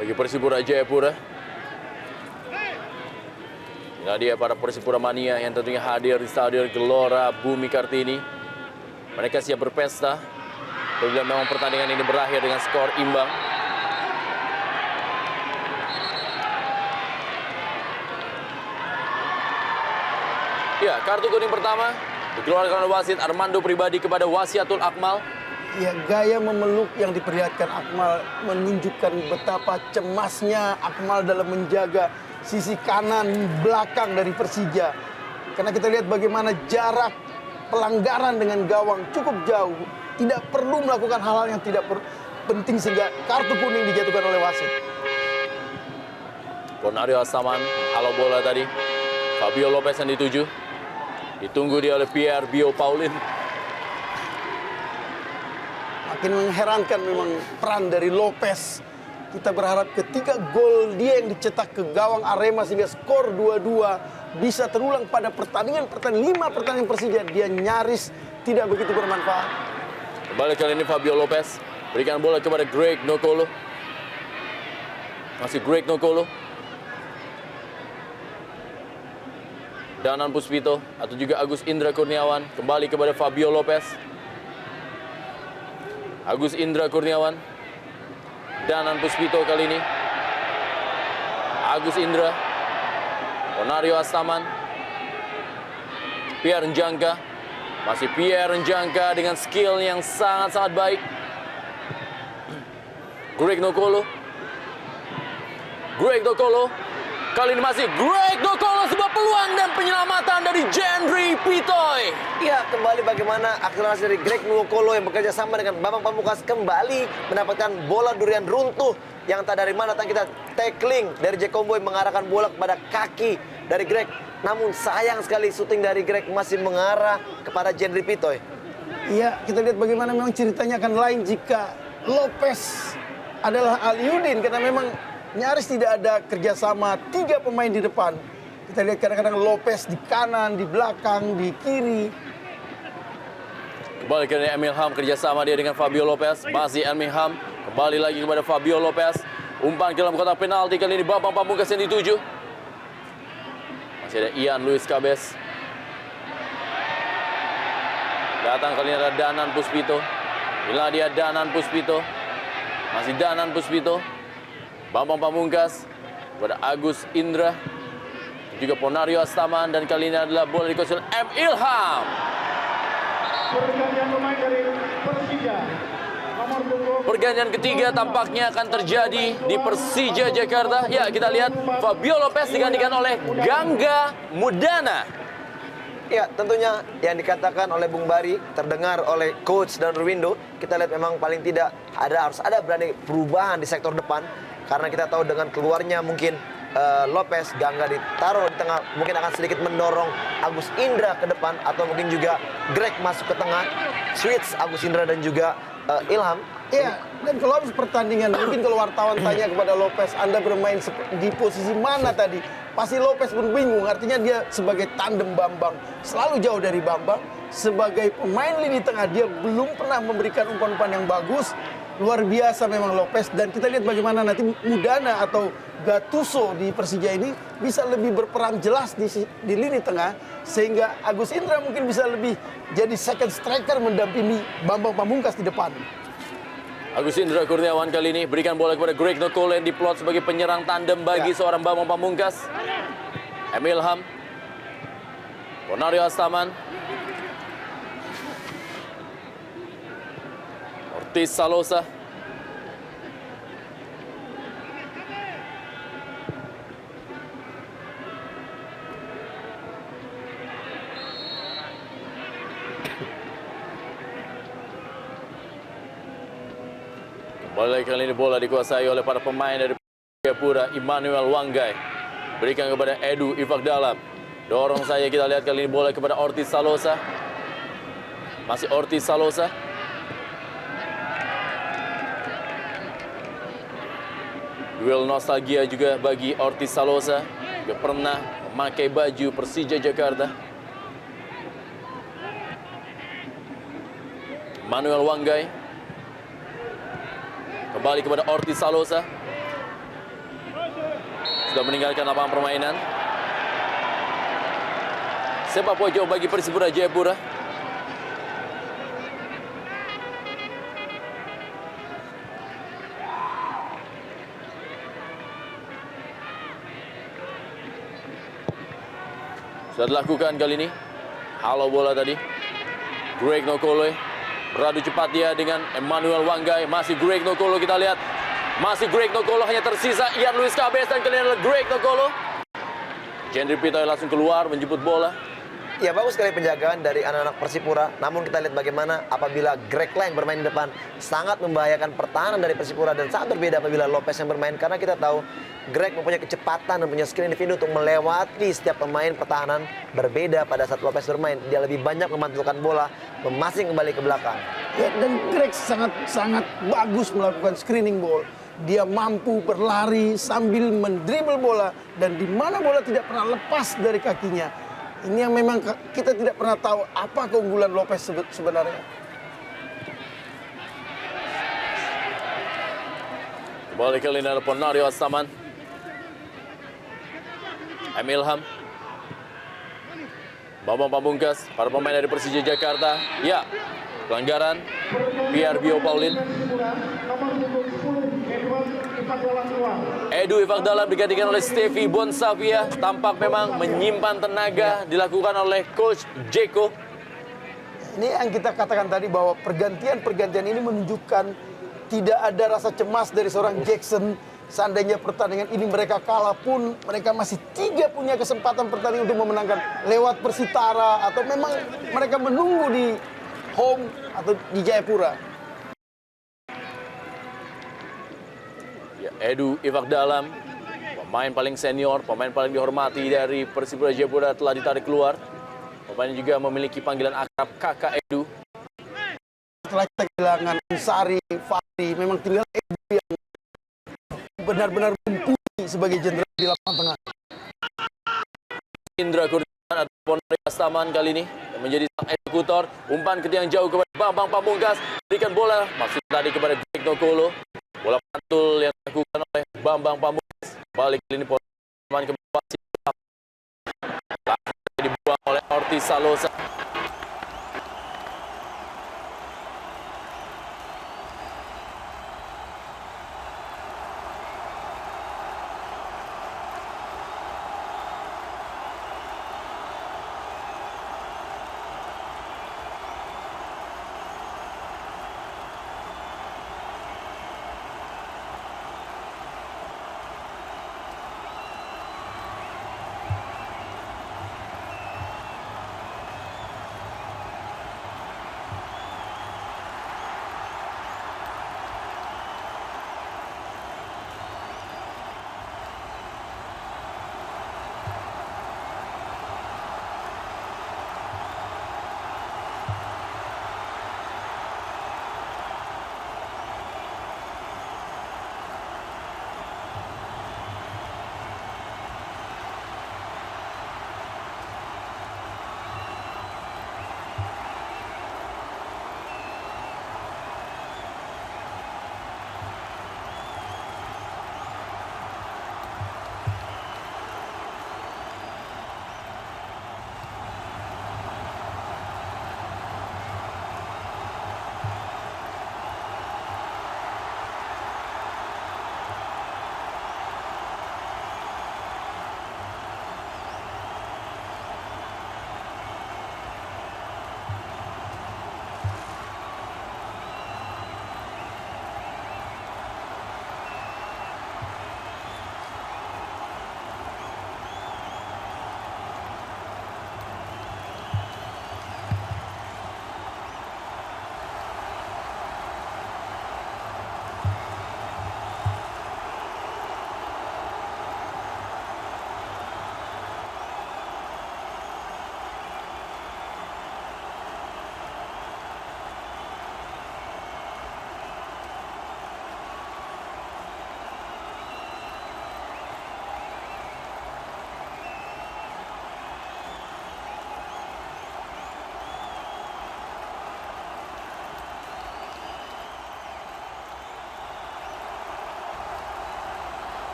bagi Persipura Jayapura. Inilah dia para Persipura mania yang tentunya hadir di Stadion Gelora Bumi Kartini. Mereka siap berpesta apabila memang pertandingan ini berakhir dengan skor imbang. Ya, kartu kuning pertama dikeluarkan oleh wasit Armando Pribadi kepada Wasiatul Akmal. Ya, gaya memeluk yang diperlihatkan Akmal menunjukkan betapa cemasnya Akmal dalam menjaga sisi kanan belakang dari Persija. Karena kita lihat bagaimana jarak pelanggaran dengan gawang cukup jauh. Tidak perlu melakukan hal-hal yang tidak penting sehingga kartu kuning dijatuhkan oleh wasit. Bonario Astaman, halo bola tadi. Fabio Lopez yang dituju. Ditunggu dia oleh Pierre Bio Paulin. Makin mengherankan memang peran dari Lopez. Kita berharap ketika gol dia yang dicetak ke gawang Arema sehingga skor 2-2 bisa terulang pada pertandingan 5 pertandingan Persija. Dia nyaris tidak begitu bermanfaat. Kembali kali ini Fabio Lopez berikan bola kepada Greg Nokolo. Masih Greg Nokolo. Danan Puspito atau juga Agus Indra Kurniawan kembali kepada Fabio Lopez. Agus Indra Kurniawan. Danan Puspito kali ini. Agus Indra. Bonario Astaman. Pierre Njangka. Masih Pierre Njangka dengan skill yang sangat-sangat baik. Greg Nokolo. Greg Nokolo. Kali ini masih Greg Nokolo, sebuah peluang dan penyelamatan dari Jendri Pitoy. Ya, kembali bagaimana akselerasi dari Greg Nokolo yang bekerja sama dengan Bambang Pamungkas kembali mendapatkan bola durian runtuh yang tak dari mana datang. Kita tackling dari Jack Comboy mengarahkan bola kepada kaki dari Greg. Namun sayang sekali syuting dari Greg masih mengarah kepada Jendri Pitoy. Iya, kita lihat bagaimana memang ceritanya akan lain jika Lopez adalah Aliudin, karena memang nyaris tidak ada kerjasama 3 pemain di depan. Kita lihat kadang-kadang Lopez di kanan, di belakang, di kiri. Kembali ke Emil Ham, kerjasama dia dengan Fabio Lopez. Masih Emil Ham, kembali lagi kepada Fabio Lopez. Umpan ke dalam kotak penalti, kali ini Bambang Pamungkas yang dituju. Masih ada Ian Luis Cabes. Datang kali ini ada Danan Puspito. Inilah dia Danan Puspito. Masih Danan Puspito. Bambang Pamungkas kepada Agus Indra, juga Bonario Astaman, dan kali ini adalah bola dikuasai M. Ilham. Pergantian pemain dari Persija. Nomor punggung Pergantian ketiga tampaknya akan terjadi di Persija Jakarta. Ya, kita lihat Fabio Lopez digantikan oleh Gangga Mudana. Ya, tentunya yang dikatakan oleh Bung Bari, terdengar oleh Coach dan Ruwindo, kita lihat memang paling tidak harus ada berani perubahan di sektor depan. Karena kita tahu dengan keluarnya mungkin Lopez, Gangga ditaruh di tengah, mungkin akan sedikit mendorong Agus Indra ke depan, atau mungkin juga Greg masuk ke tengah, switch Agus Indra dan juga Ilham. Iya, dan kalau habis pertandingan, mungkin kalau wartawan tanya kepada Lopez, Anda bermain di posisi mana tadi? Pasti Lopez pun bingung, artinya dia sebagai tandem Bambang, selalu jauh dari Bambang. Sebagai pemain lini tengah, dia belum pernah memberikan umpan-umpan yang bagus. Luar biasa memang Lopez, dan kita lihat bagaimana nanti Mudana atau Gattuso di Persija ini bisa lebih berperan jelas di lini tengah, sehingga Agus Indra mungkin bisa lebih jadi second striker mendampingi Bambang Pamungkas di depan. Agus Indra Kurniawan kali ini berikan bola kepada Greg Nokolo yang diplot sebagai penyerang tandem bagi seorang Bambang Pamungkas. Emil Ham, Bonario Astaman, Ortiz Salosa. Oleh kali ini bola dikuasai oleh para pemain dari Jayapura. Immanuel Wanggai berikan kepada Edu Ifakdalam. Dorong saya, kita lihat kali ini bola kepada Ortiz Salosa. Masih Ortiz Salosa. Duel nostalgia juga bagi Ortiz Salosa. Dia pernah memakai baju Persija Jakarta. Manuel Wanggai kembali kepada Ortiz Salosa. Sudah meninggalkan lapangan permainan. Sepak pojok bagi Persipura Jayapura. Sudah dilakukan kali ini. Halo bola tadi. Greg Nokolo beradu cepat dia dengan Emmanuel Wanggai. Masih Greg Nokolo, kita lihat. Masih Greg Nokolo, hanya tersisa Ian Luis Cabes dan kali ini adalah Greg Nokolo. Jendri Pitoy langsung keluar menjemput bola. Ya, bagus sekali penjagaan dari anak-anak Persipura. Namun kita lihat bagaimana apabila Greg Lang bermain di depan, sangat membahayakan pertahanan dari Persipura dan sangat berbeda apabila Lopez yang bermain. Karena kita tahu Greg mempunyai kecepatan dan punya skill individu untuk melewati setiap pemain pertahanan. Berbeda pada saat Lopez bermain, dia lebih banyak memantulkan bola, memasing kembali ke belakang. Ya, dan Greg sangat bagus melakukan screening ball. Dia mampu berlari sambil mendribble bola dan di mana bola tidak pernah lepas dari kakinya. Ini yang memang kita tidak pernah tahu apa keunggulan Lopez sebenarnya. Kembali kali ini ada Ponario Astaman. Emilham. Bambang Pamungkas, para pemain dari Persija Jakarta. Ya, pelanggaran. Pierre Bio Paulin. Nomor punggung 10 Edward Ifakdalam keluar. Edu Ifakdalam digantikan oleh Stevie Bonsavia. Tampak memang menyimpan tenaga dilakukan oleh Coach Jeko. Ini yang kita katakan tadi bahwa pergantian ini menunjukkan tidak ada rasa cemas dari seorang Jackson. Seandainya pertandingan ini mereka kalah pun, mereka masih punya kesempatan pertandingan untuk memenangkan lewat Persitara atau memang mereka menunggu di home atau di Jayapura. Ya, Edu Ifakdalam, pemain paling senior, pemain paling dihormati dari Persipura Jayapura telah ditarik keluar. Pemain juga memiliki panggilan akrab Kakak Edu. Setelah kita kehilangan Sari, Fahri, memang tinggal Edu yang benar-benar mumpuni sebagai jenderal di lapangan tengah. Indra Kurniawan atau Ponario Astaman kali ini yang menjadi sang eksekutor. Umpan ke tiang jauh kepada Bambang Pamungkas. Berikan bola maksud tadi kepada Greg Nokolo. Bola pantul yang dilakukan oleh Bambang Pamungkas. Balik kali ini Ponario ke bawah. Langsung dibuang oleh Ortiz Salosa.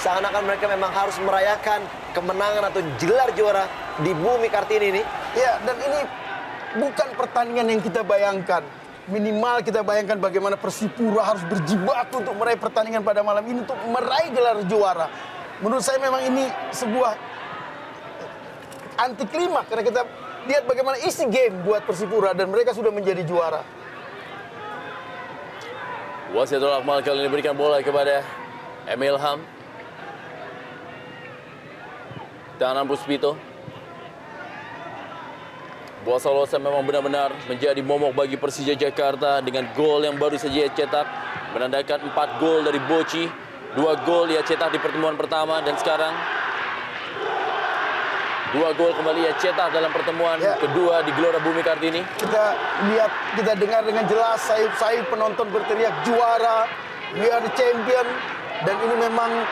seakan-akan mereka memang harus merayakan kemenangan atau gelar juara di bumi Kartini ini. Ya, dan ini bukan pertandingan yang kita bayangkan. Minimal kita bayangkan bagaimana Persipura harus berjibaku untuk meraih pertandingan pada malam ini untuk meraih gelar juara. Menurut saya memang ini sebuah anti klimaks karena kita lihat bagaimana isi game buat Persipura dan mereka sudah menjadi juara. Wasiatul Akmal kali ini berikan bola kepada Emil Ham. Tahanan Puspito. Boa Salosa memang benar-benar menjadi momok bagi Persija Jakarta dengan gol yang baru saja ia cetak. Menandakan 4 gol dari Boci. 2 gol ia cetak di pertemuan pertama dan sekarang 2 gol kembali ia cetak dalam pertemuan kedua di Gelora Bumi Kartini. Kita lihat, kita dengar dengan jelas sayup-sayup penonton berteriak juara, we are the champion. Dan ini memang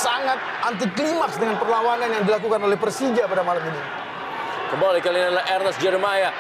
sangat anti klimaks dengan perlawanan yang dilakukan oleh Persija pada malam ini. Kembali kali ini adalah Ernest Jeremiah.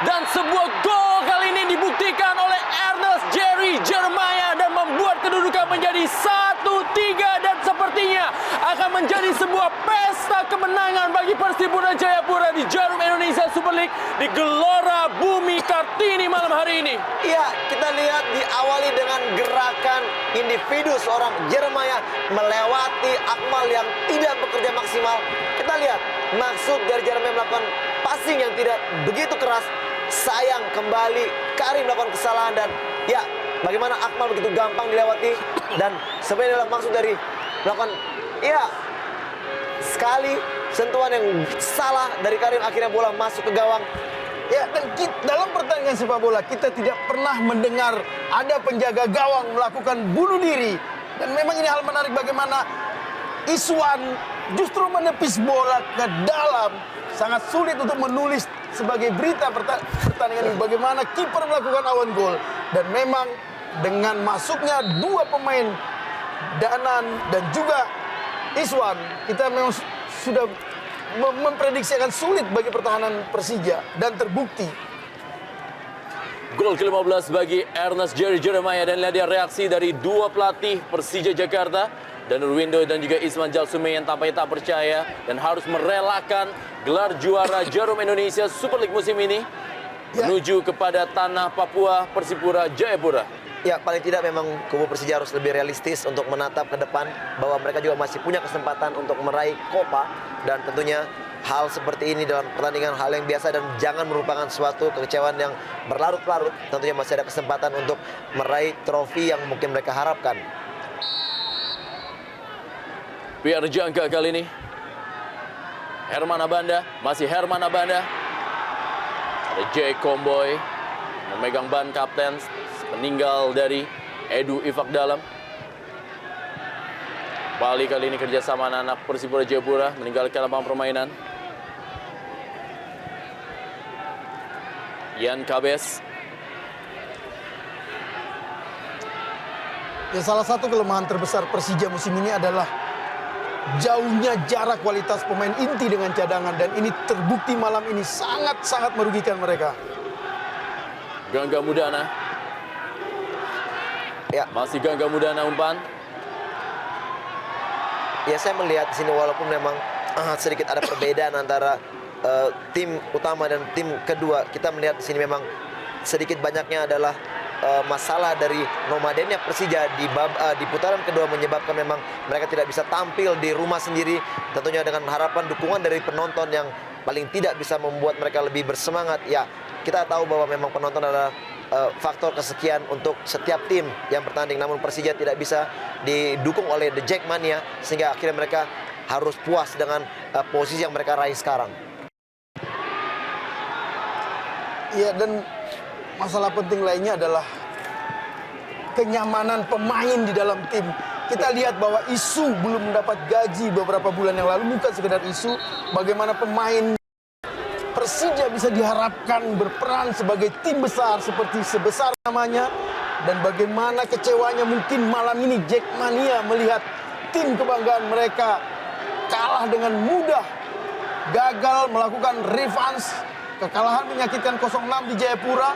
Dan sebuah gol kali ini dibuktikan oleh Ernest Jerry Jeremiah dan membuat kedudukan menjadi 1-3 dan sepertinya akan menjadi sebuah pesta kemenangan bagi Persipura Jayapura di Jarum Indonesia Super League di Gelora Bumi Kartini malam hari ini. Iya, kita lihat diawali dengan gerakan individu seorang Jeremiah melewati Akmal yang tidak bekerja maksimal. Kita lihat maksud dari Jeremiah melakukan passing yang tidak begitu keras. Sayang kembali Karim melakukan kesalahan dan ya bagaimana Akmal begitu gampang dilewati dan sebenarnya adalah maksud dari melakukan ya sekali sentuhan yang salah dari Karim akhirnya bola masuk ke gawang. Ya, dan dalam pertandingan sepak bola kita tidak pernah mendengar ada penjaga gawang melakukan bunuh diri. Dan memang ini hal menarik bagaimana Iswan justru menepis bola ke dalam. Sangat sulit untuk menulis sebagai berita pertandingan ini bagaimana kiper melakukan awan gol. Dan memang dengan masuknya 2 pemain Danan dan juga Iswan, kita memang sudah memprediksi akan sulit bagi pertahanan Persija dan terbukti. Gol ke-15 bagi Ernest Jerry Jeremiah dan lihat dia reaksi dari 2 pelatih Persija Jakarta, Danur Windo dan juga Isman Jalsume yang tampaknya tak percaya dan harus merelakan gelar juara Jarum Indonesia Super League musim ini menuju kepada tanah Papua Persipura Jayapura. Ya, paling tidak memang kubu Persija harus lebih realistis untuk menatap ke depan bahwa mereka juga masih punya kesempatan untuk meraih Copa dan tentunya hal seperti ini dalam pertandingan hal yang biasa dan jangan merupakan suatu kekecewaan yang berlarut-larut. Tentunya masih ada kesempatan untuk meraih trofi yang mungkin mereka harapkan. Biar jangka kali ini Herman Abanda, masih Herman Abanda. Ada Jay Komboy memegang ban kapten peninggal dari Edu Ifak Dalam. Bali kali ini kerjasama anak-anak Persipura Jayapura meninggalkan lapangan permainan. Ian Kabes. Ya, salah satu kelemahan terbesar Persija musim ini adalah jauhnya jarak kualitas pemain inti dengan cadangan dan ini terbukti malam ini sangat-sangat merugikan mereka. Gangga Mudana. Ya, Masih Gangga Mudana umpan. ya saya melihat di sini walaupun memang sedikit ada perbedaan antara tim utama dan tim kedua, kita melihat di sini memang sedikit banyaknya adalah masalah dari nomadennya Persija di putaran kedua menyebabkan memang mereka tidak bisa tampil di rumah sendiri, tentunya dengan harapan dukungan dari penonton yang paling tidak bisa membuat mereka lebih bersemangat. Ya, kita tahu bahwa memang penonton adalah faktor kesekian untuk setiap tim yang bertanding, namun Persija tidak bisa didukung oleh The Jackmania sehingga akhirnya mereka harus puas dengan posisi yang mereka raih sekarang. Iya, dan masalah penting lainnya adalah kenyamanan pemain di dalam tim. Kita lihat bahwa isu belum mendapat gaji beberapa bulan yang lalu bukan sekedar isu. Bagaimana pemain Persija bisa diharapkan berperan sebagai tim besar seperti sebesar namanya. Dan bagaimana kecewanya mungkin malam ini Jackmania melihat tim kebanggaan mereka kalah dengan mudah. Gagal melakukan revenge. Kekalahan menyakitkan 0-6 di Jayapura.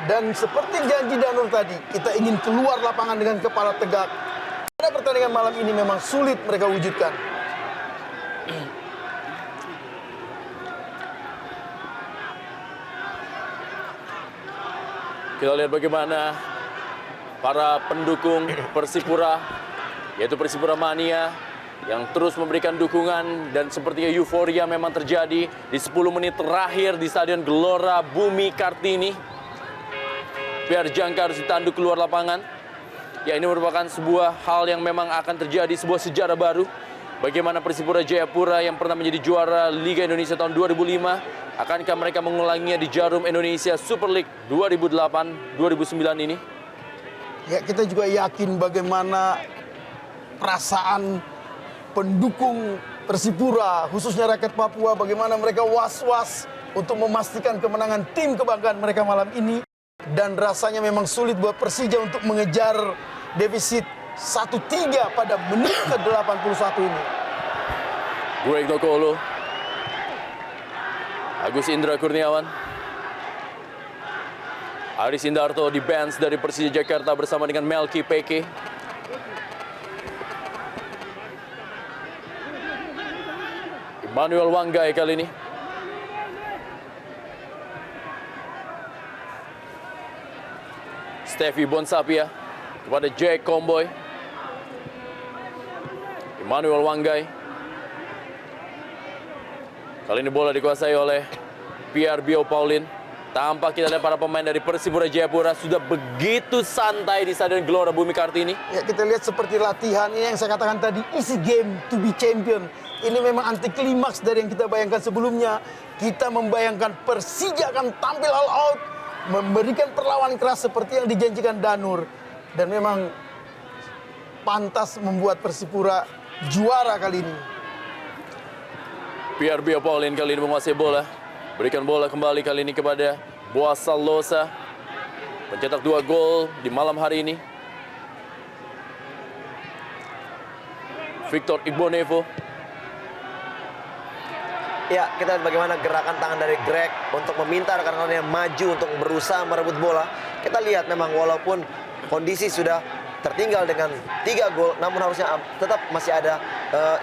Dan seperti janji Danur tadi, kita ingin keluar lapangan dengan kepala tegak. Pada pertandingan malam ini memang sulit mereka wujudkan. Kita lihat bagaimana para pendukung Persipura, yaitu Persipura Mania, yang terus memberikan dukungan dan sepertinya euforia memang terjadi di 10 menit terakhir di Stadion Gelora Bumi Kartini. Pierre Jangka harus ditanduk keluar lapangan. Ya, ini merupakan sebuah hal yang memang akan terjadi, sebuah sejarah baru. Bagaimana Persipura Jayapura yang pernah menjadi juara Liga Indonesia tahun 2005, akankah mereka mengulanginya di Jarum Indonesia Super League 2008-2009 ini? Ya, kita juga yakin bagaimana perasaan pendukung Persipura, khususnya rakyat Papua, bagaimana mereka was-was untuk memastikan kemenangan tim kebanggaan mereka malam ini. Dan rasanya memang sulit buat Persija untuk mengejar defisit 1-3 pada menit ke-81 ini. Greg Nokolo, Agus Indra Kurniawan, Aris Indarto di bench dari Persija Jakarta bersama dengan Melki Peke. Emmanuel Wanggai kali ini. Steffi Bonsapia kepada Jack Comboy. Emmanuel Wanggai. Kali ini bola dikuasai oleh Pierre Bio Paulin. Tampak kita lihat para pemain dari Persipura Jayapura sudah begitu santai di Stadion Gelora Bumi Kartini. Ya, kita lihat seperti latihan ini yang saya katakan tadi, easy game to be champion. Ini memang anti klimaks dari yang kita bayangkan sebelumnya. Kita membayangkan Persija akan tampil all out, memberikan perlawanan keras seperti yang dijanjikan Danur. Dan memang pantas membuat Persipura juara kali ini. Pierre Bio Paulin kali ini menguasai bola. Berikan bola kembali kali ini kepada Boas Salosa. Pencetak 2 gol di malam hari ini. Victor Igbonevo. Ya, kita lihat bagaimana gerakan tangan dari Greg untuk meminta rekan-rekannya maju untuk berusaha merebut bola. Kita lihat memang walaupun kondisi sudah tertinggal dengan 3 gol, namun harusnya tetap masih ada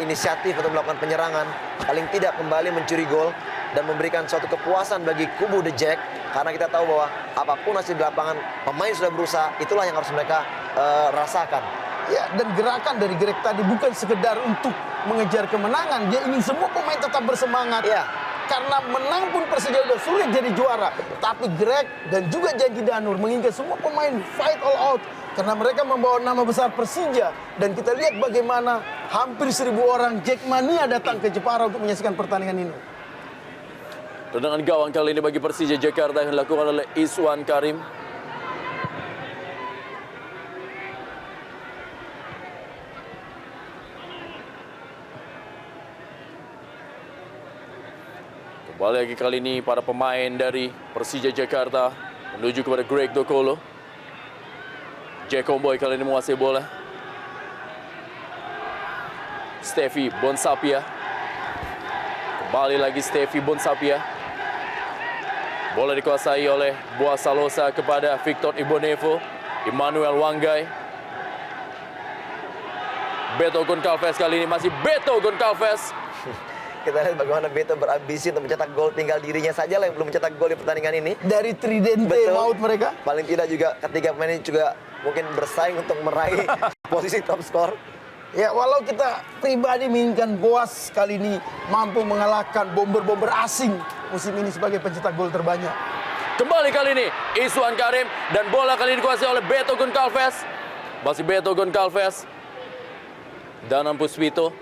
inisiatif untuk melakukan penyerangan. Paling tidak kembali mencuri gol dan memberikan suatu kepuasan bagi kubu The Jack. Karena kita tahu bahwa apapun hasil di lapangan, pemain sudah berusaha, itulah yang harus mereka rasakan. Ya, dan gerakan dari Greg tadi bukan sekedar untuk mengejar kemenangan. Dia ingin semua pemain tetap bersemangat. Ya. Karena menang pun Persija sudah sulit jadi juara. Tapi Greg dan juga janji Danur menginginkan semua pemain fight all out. Karena mereka membawa nama besar Persija. Dan kita lihat bagaimana hampir 1.000 orang Jackmania datang ke Jepara untuk menyaksikan pertandingan ini. Tendangan gawang kali ini bagi Persija Jakarta yang dilakukan oleh Iswan Karim. Kembali lagi kali ini para pemain dari Persija Jakarta menuju kepada Greg Nokolo. Jack Comboy kali ini menguasai bola. Steffi Bonsapia. Kembali lagi Steffi Bonsapia. Bola dikuasai oleh Boas Salosa kepada Victor Igbonevo. Emmanuel Wanggai. Beto Goncalves kali ini masih Beto Goncalves. Kita lihat bagaimana Beto berambisi untuk mencetak gol, tinggal dirinya saja lah yang belum mencetak gol di pertandingan ini. Dari tridente maut mereka. Paling tidak juga ketiga pemain ini juga mungkin bersaing untuk meraih posisi top skor. Ya, walau kita pribadi menginginkan Boas kali ini mampu mengalahkan bomber-bomber asing musim ini sebagai pencetak gol terbanyak. Kembali kali ini Iswan Karim dan bola kali ini dikuasai oleh Beto Goncalves. Masih Beto Goncalves. Danang Puspito.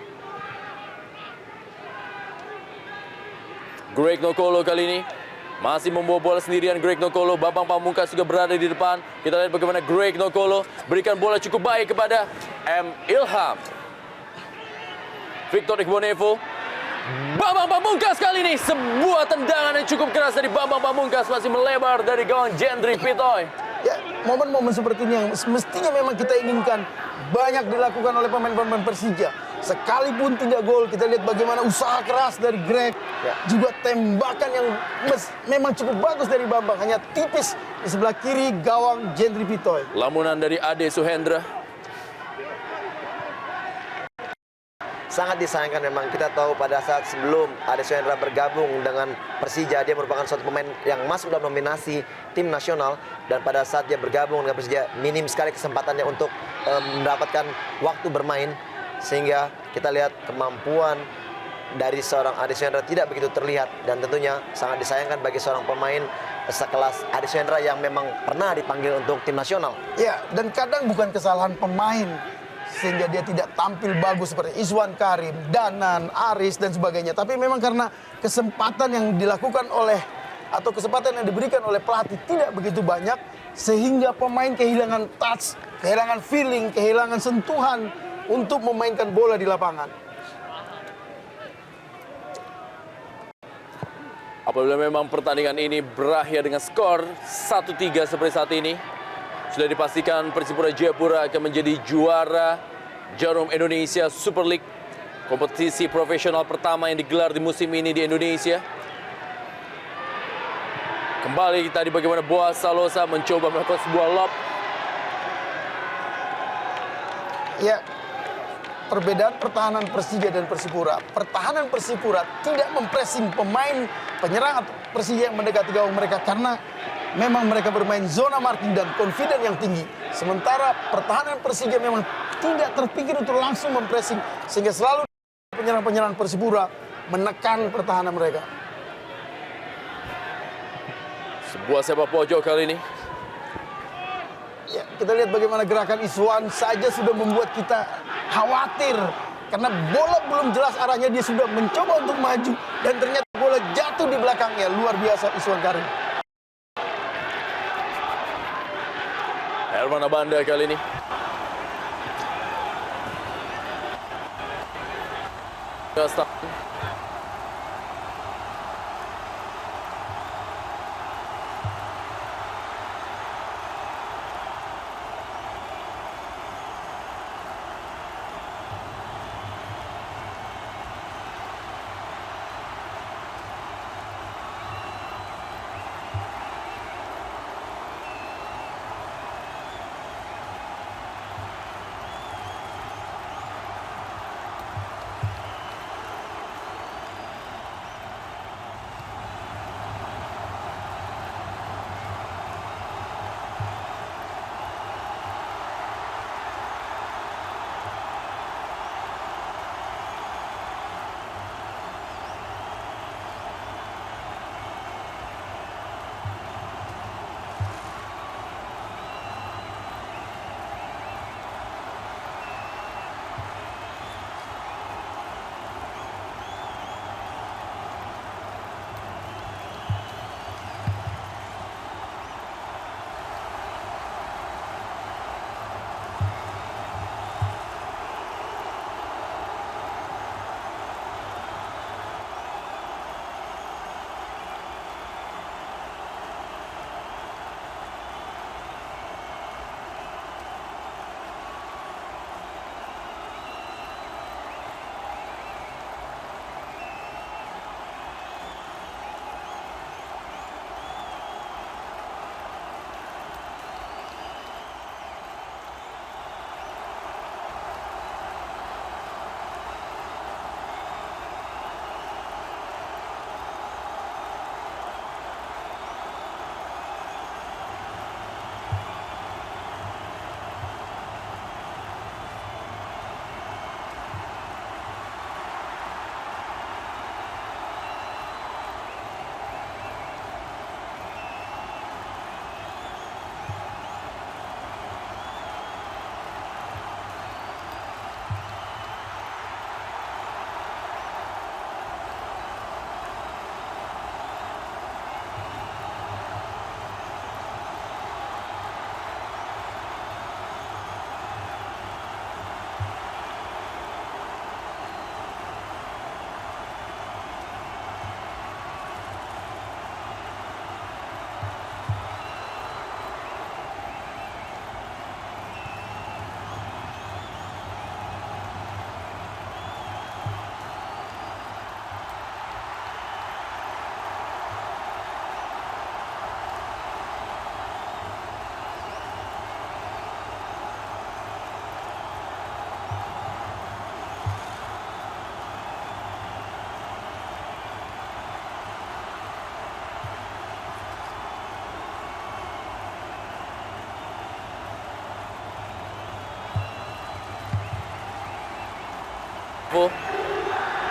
Greg Nokolo kali ini masih membawa bola sendirian. Greg Nokolo, Bambang Pamungkas juga berada di depan. Kita lihat bagaimana Greg Nokolo berikan bola cukup baik kepada M. Ilham. Victor Igbonevo. Bambang Pamungkas kali ini sebuah tendangan yang cukup keras dari Bambang Pamungkas, masih melebar dari gawang Jendri Pitoy. Ya, momen-momen seperti ini yang mestinya memang kita inginkan banyak dilakukan oleh pemain-pemain Persija. Sekalipun tidak gol, kita lihat bagaimana usaha keras dari Greg. Ya. Juga tembakan yang memang cukup bagus dari Bambang. Hanya tipis di sebelah kiri gawang Jendri Pitoy. Lamunan dari Ade Suhendra. sangat disayangkan memang. Kita tahu pada saat sebelum Adesu Hendra bergabung dengan Persija, dia merupakan suatu pemain yang masuk dalam nominasi tim nasional, dan pada saat dia bergabung dengan Persija minim sekali kesempatannya untuk mendapatkan waktu bermain, sehingga kita lihat kemampuan dari seorang Adesu Hendra tidak begitu terlihat, dan tentunya sangat disayangkan bagi seorang pemain sekelas Adesu Hendra yang memang pernah dipanggil untuk tim nasional. Ya, dan kadang bukan kesalahan pemain sehingga dia tidak tampil bagus seperti Izwan Karim, Danan, Aris dan sebagainya. Tapi memang karena kesempatan yang dilakukan oleh atau kesempatan yang diberikan oleh pelatih tidak begitu banyak, sehingga pemain kehilangan touch, kehilangan feeling, kehilangan sentuhan untuk memainkan bola di lapangan. Apabila memang pertandingan ini berakhir dengan skor 1-3 seperti saat ini, sudah dipastikan Persipura Jayapura akan menjadi juara Jarum Indonesia Super League, kompetisi profesional pertama yang digelar di musim ini di Indonesia. Kembali tadi bagaimana Boaz Salosa mencoba melakukan sebuah lob. Ya, perbedaan pertahanan Persija dan Persipura. Pertahanan Persipura tidak mempressing pemain penyerang atau Persija yang mendekati gawang mereka karena memang mereka bermain zona marking dan confident yang tinggi. Sementara pertahanan Persija memang tidak terpikir untuk langsung mempressing, sehingga selalu penyerang-penyerang Persipura menekan pertahanan mereka. Sebuah sepak pojok kali ini. Ya, kita lihat bagaimana gerakan Izwan saja sudah membuat kita khawatir. Karena bola belum jelas arahnya, dia sudah mencoba untuk maju. Dan ternyata bola jatuh di belakangnya. Luar biasa Izwan Karim. Herman Abanda kali ini. Gaston.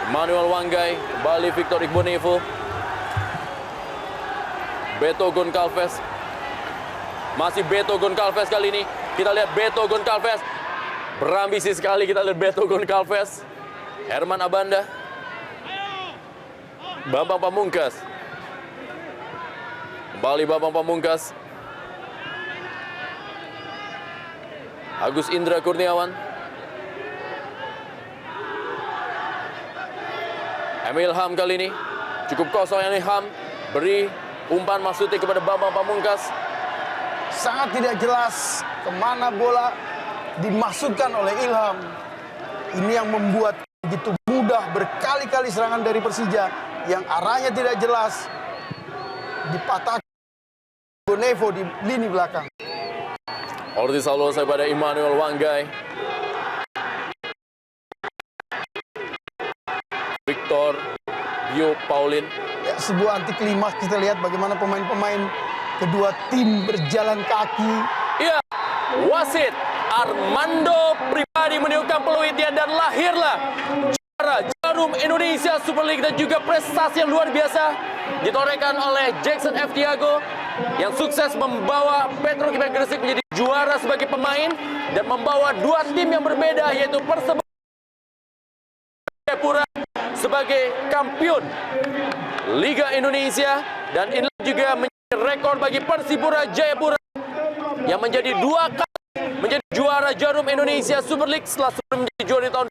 Emmanuel Wanggai, kembali Victor Igbonevo. Beto Goncalves. Masih Beto Goncalves kali ini. Kita lihat Beto Goncalves. Berambisi sekali kita lihat Beto Goncalves. Herman Abanda. Bambang Pamungkas. Kembali Bambang Pamungkas. Agus Indra Kurniawan. Emil Ham kali ini. Cukup kosong ini Ham. Beri umpan Masuti kepada Bambang Pamungkas. Sangat tidak jelas kemana bola dimasukkan oleh Ilham. Ini yang membuat begitu mudah berkali-kali serangan dari Persija yang arahnya tidak jelas dipatahkan Bonevo di lini belakang. Ortiz Salosa pada Emmanuel Wanggai. Victor Bio Paulin. Ya, sebuah anti klimaks, kita lihat bagaimana pemain-pemain kedua tim berjalan kaki. Iya, wasit Armando Pribadi meniupkan peluitnya dan lahirlah juara Jarum Indonesia Super League dan juga prestasi yang luar biasa ditorehkan oleh Jackson F. Tiago yang sukses membawa Petro Kim Gresik menjadi juara sebagai pemain dan membawa dua tim yang berbeda yaitu Persebaya Jayapura sebagai kampiun Liga Indonesia dan ini juga menjadi rekor bagi Persipura Jayapura yang menjadi dua kali menjadi juara Jarum Indonesia Super League setelah sebelum menjadi juara di tahun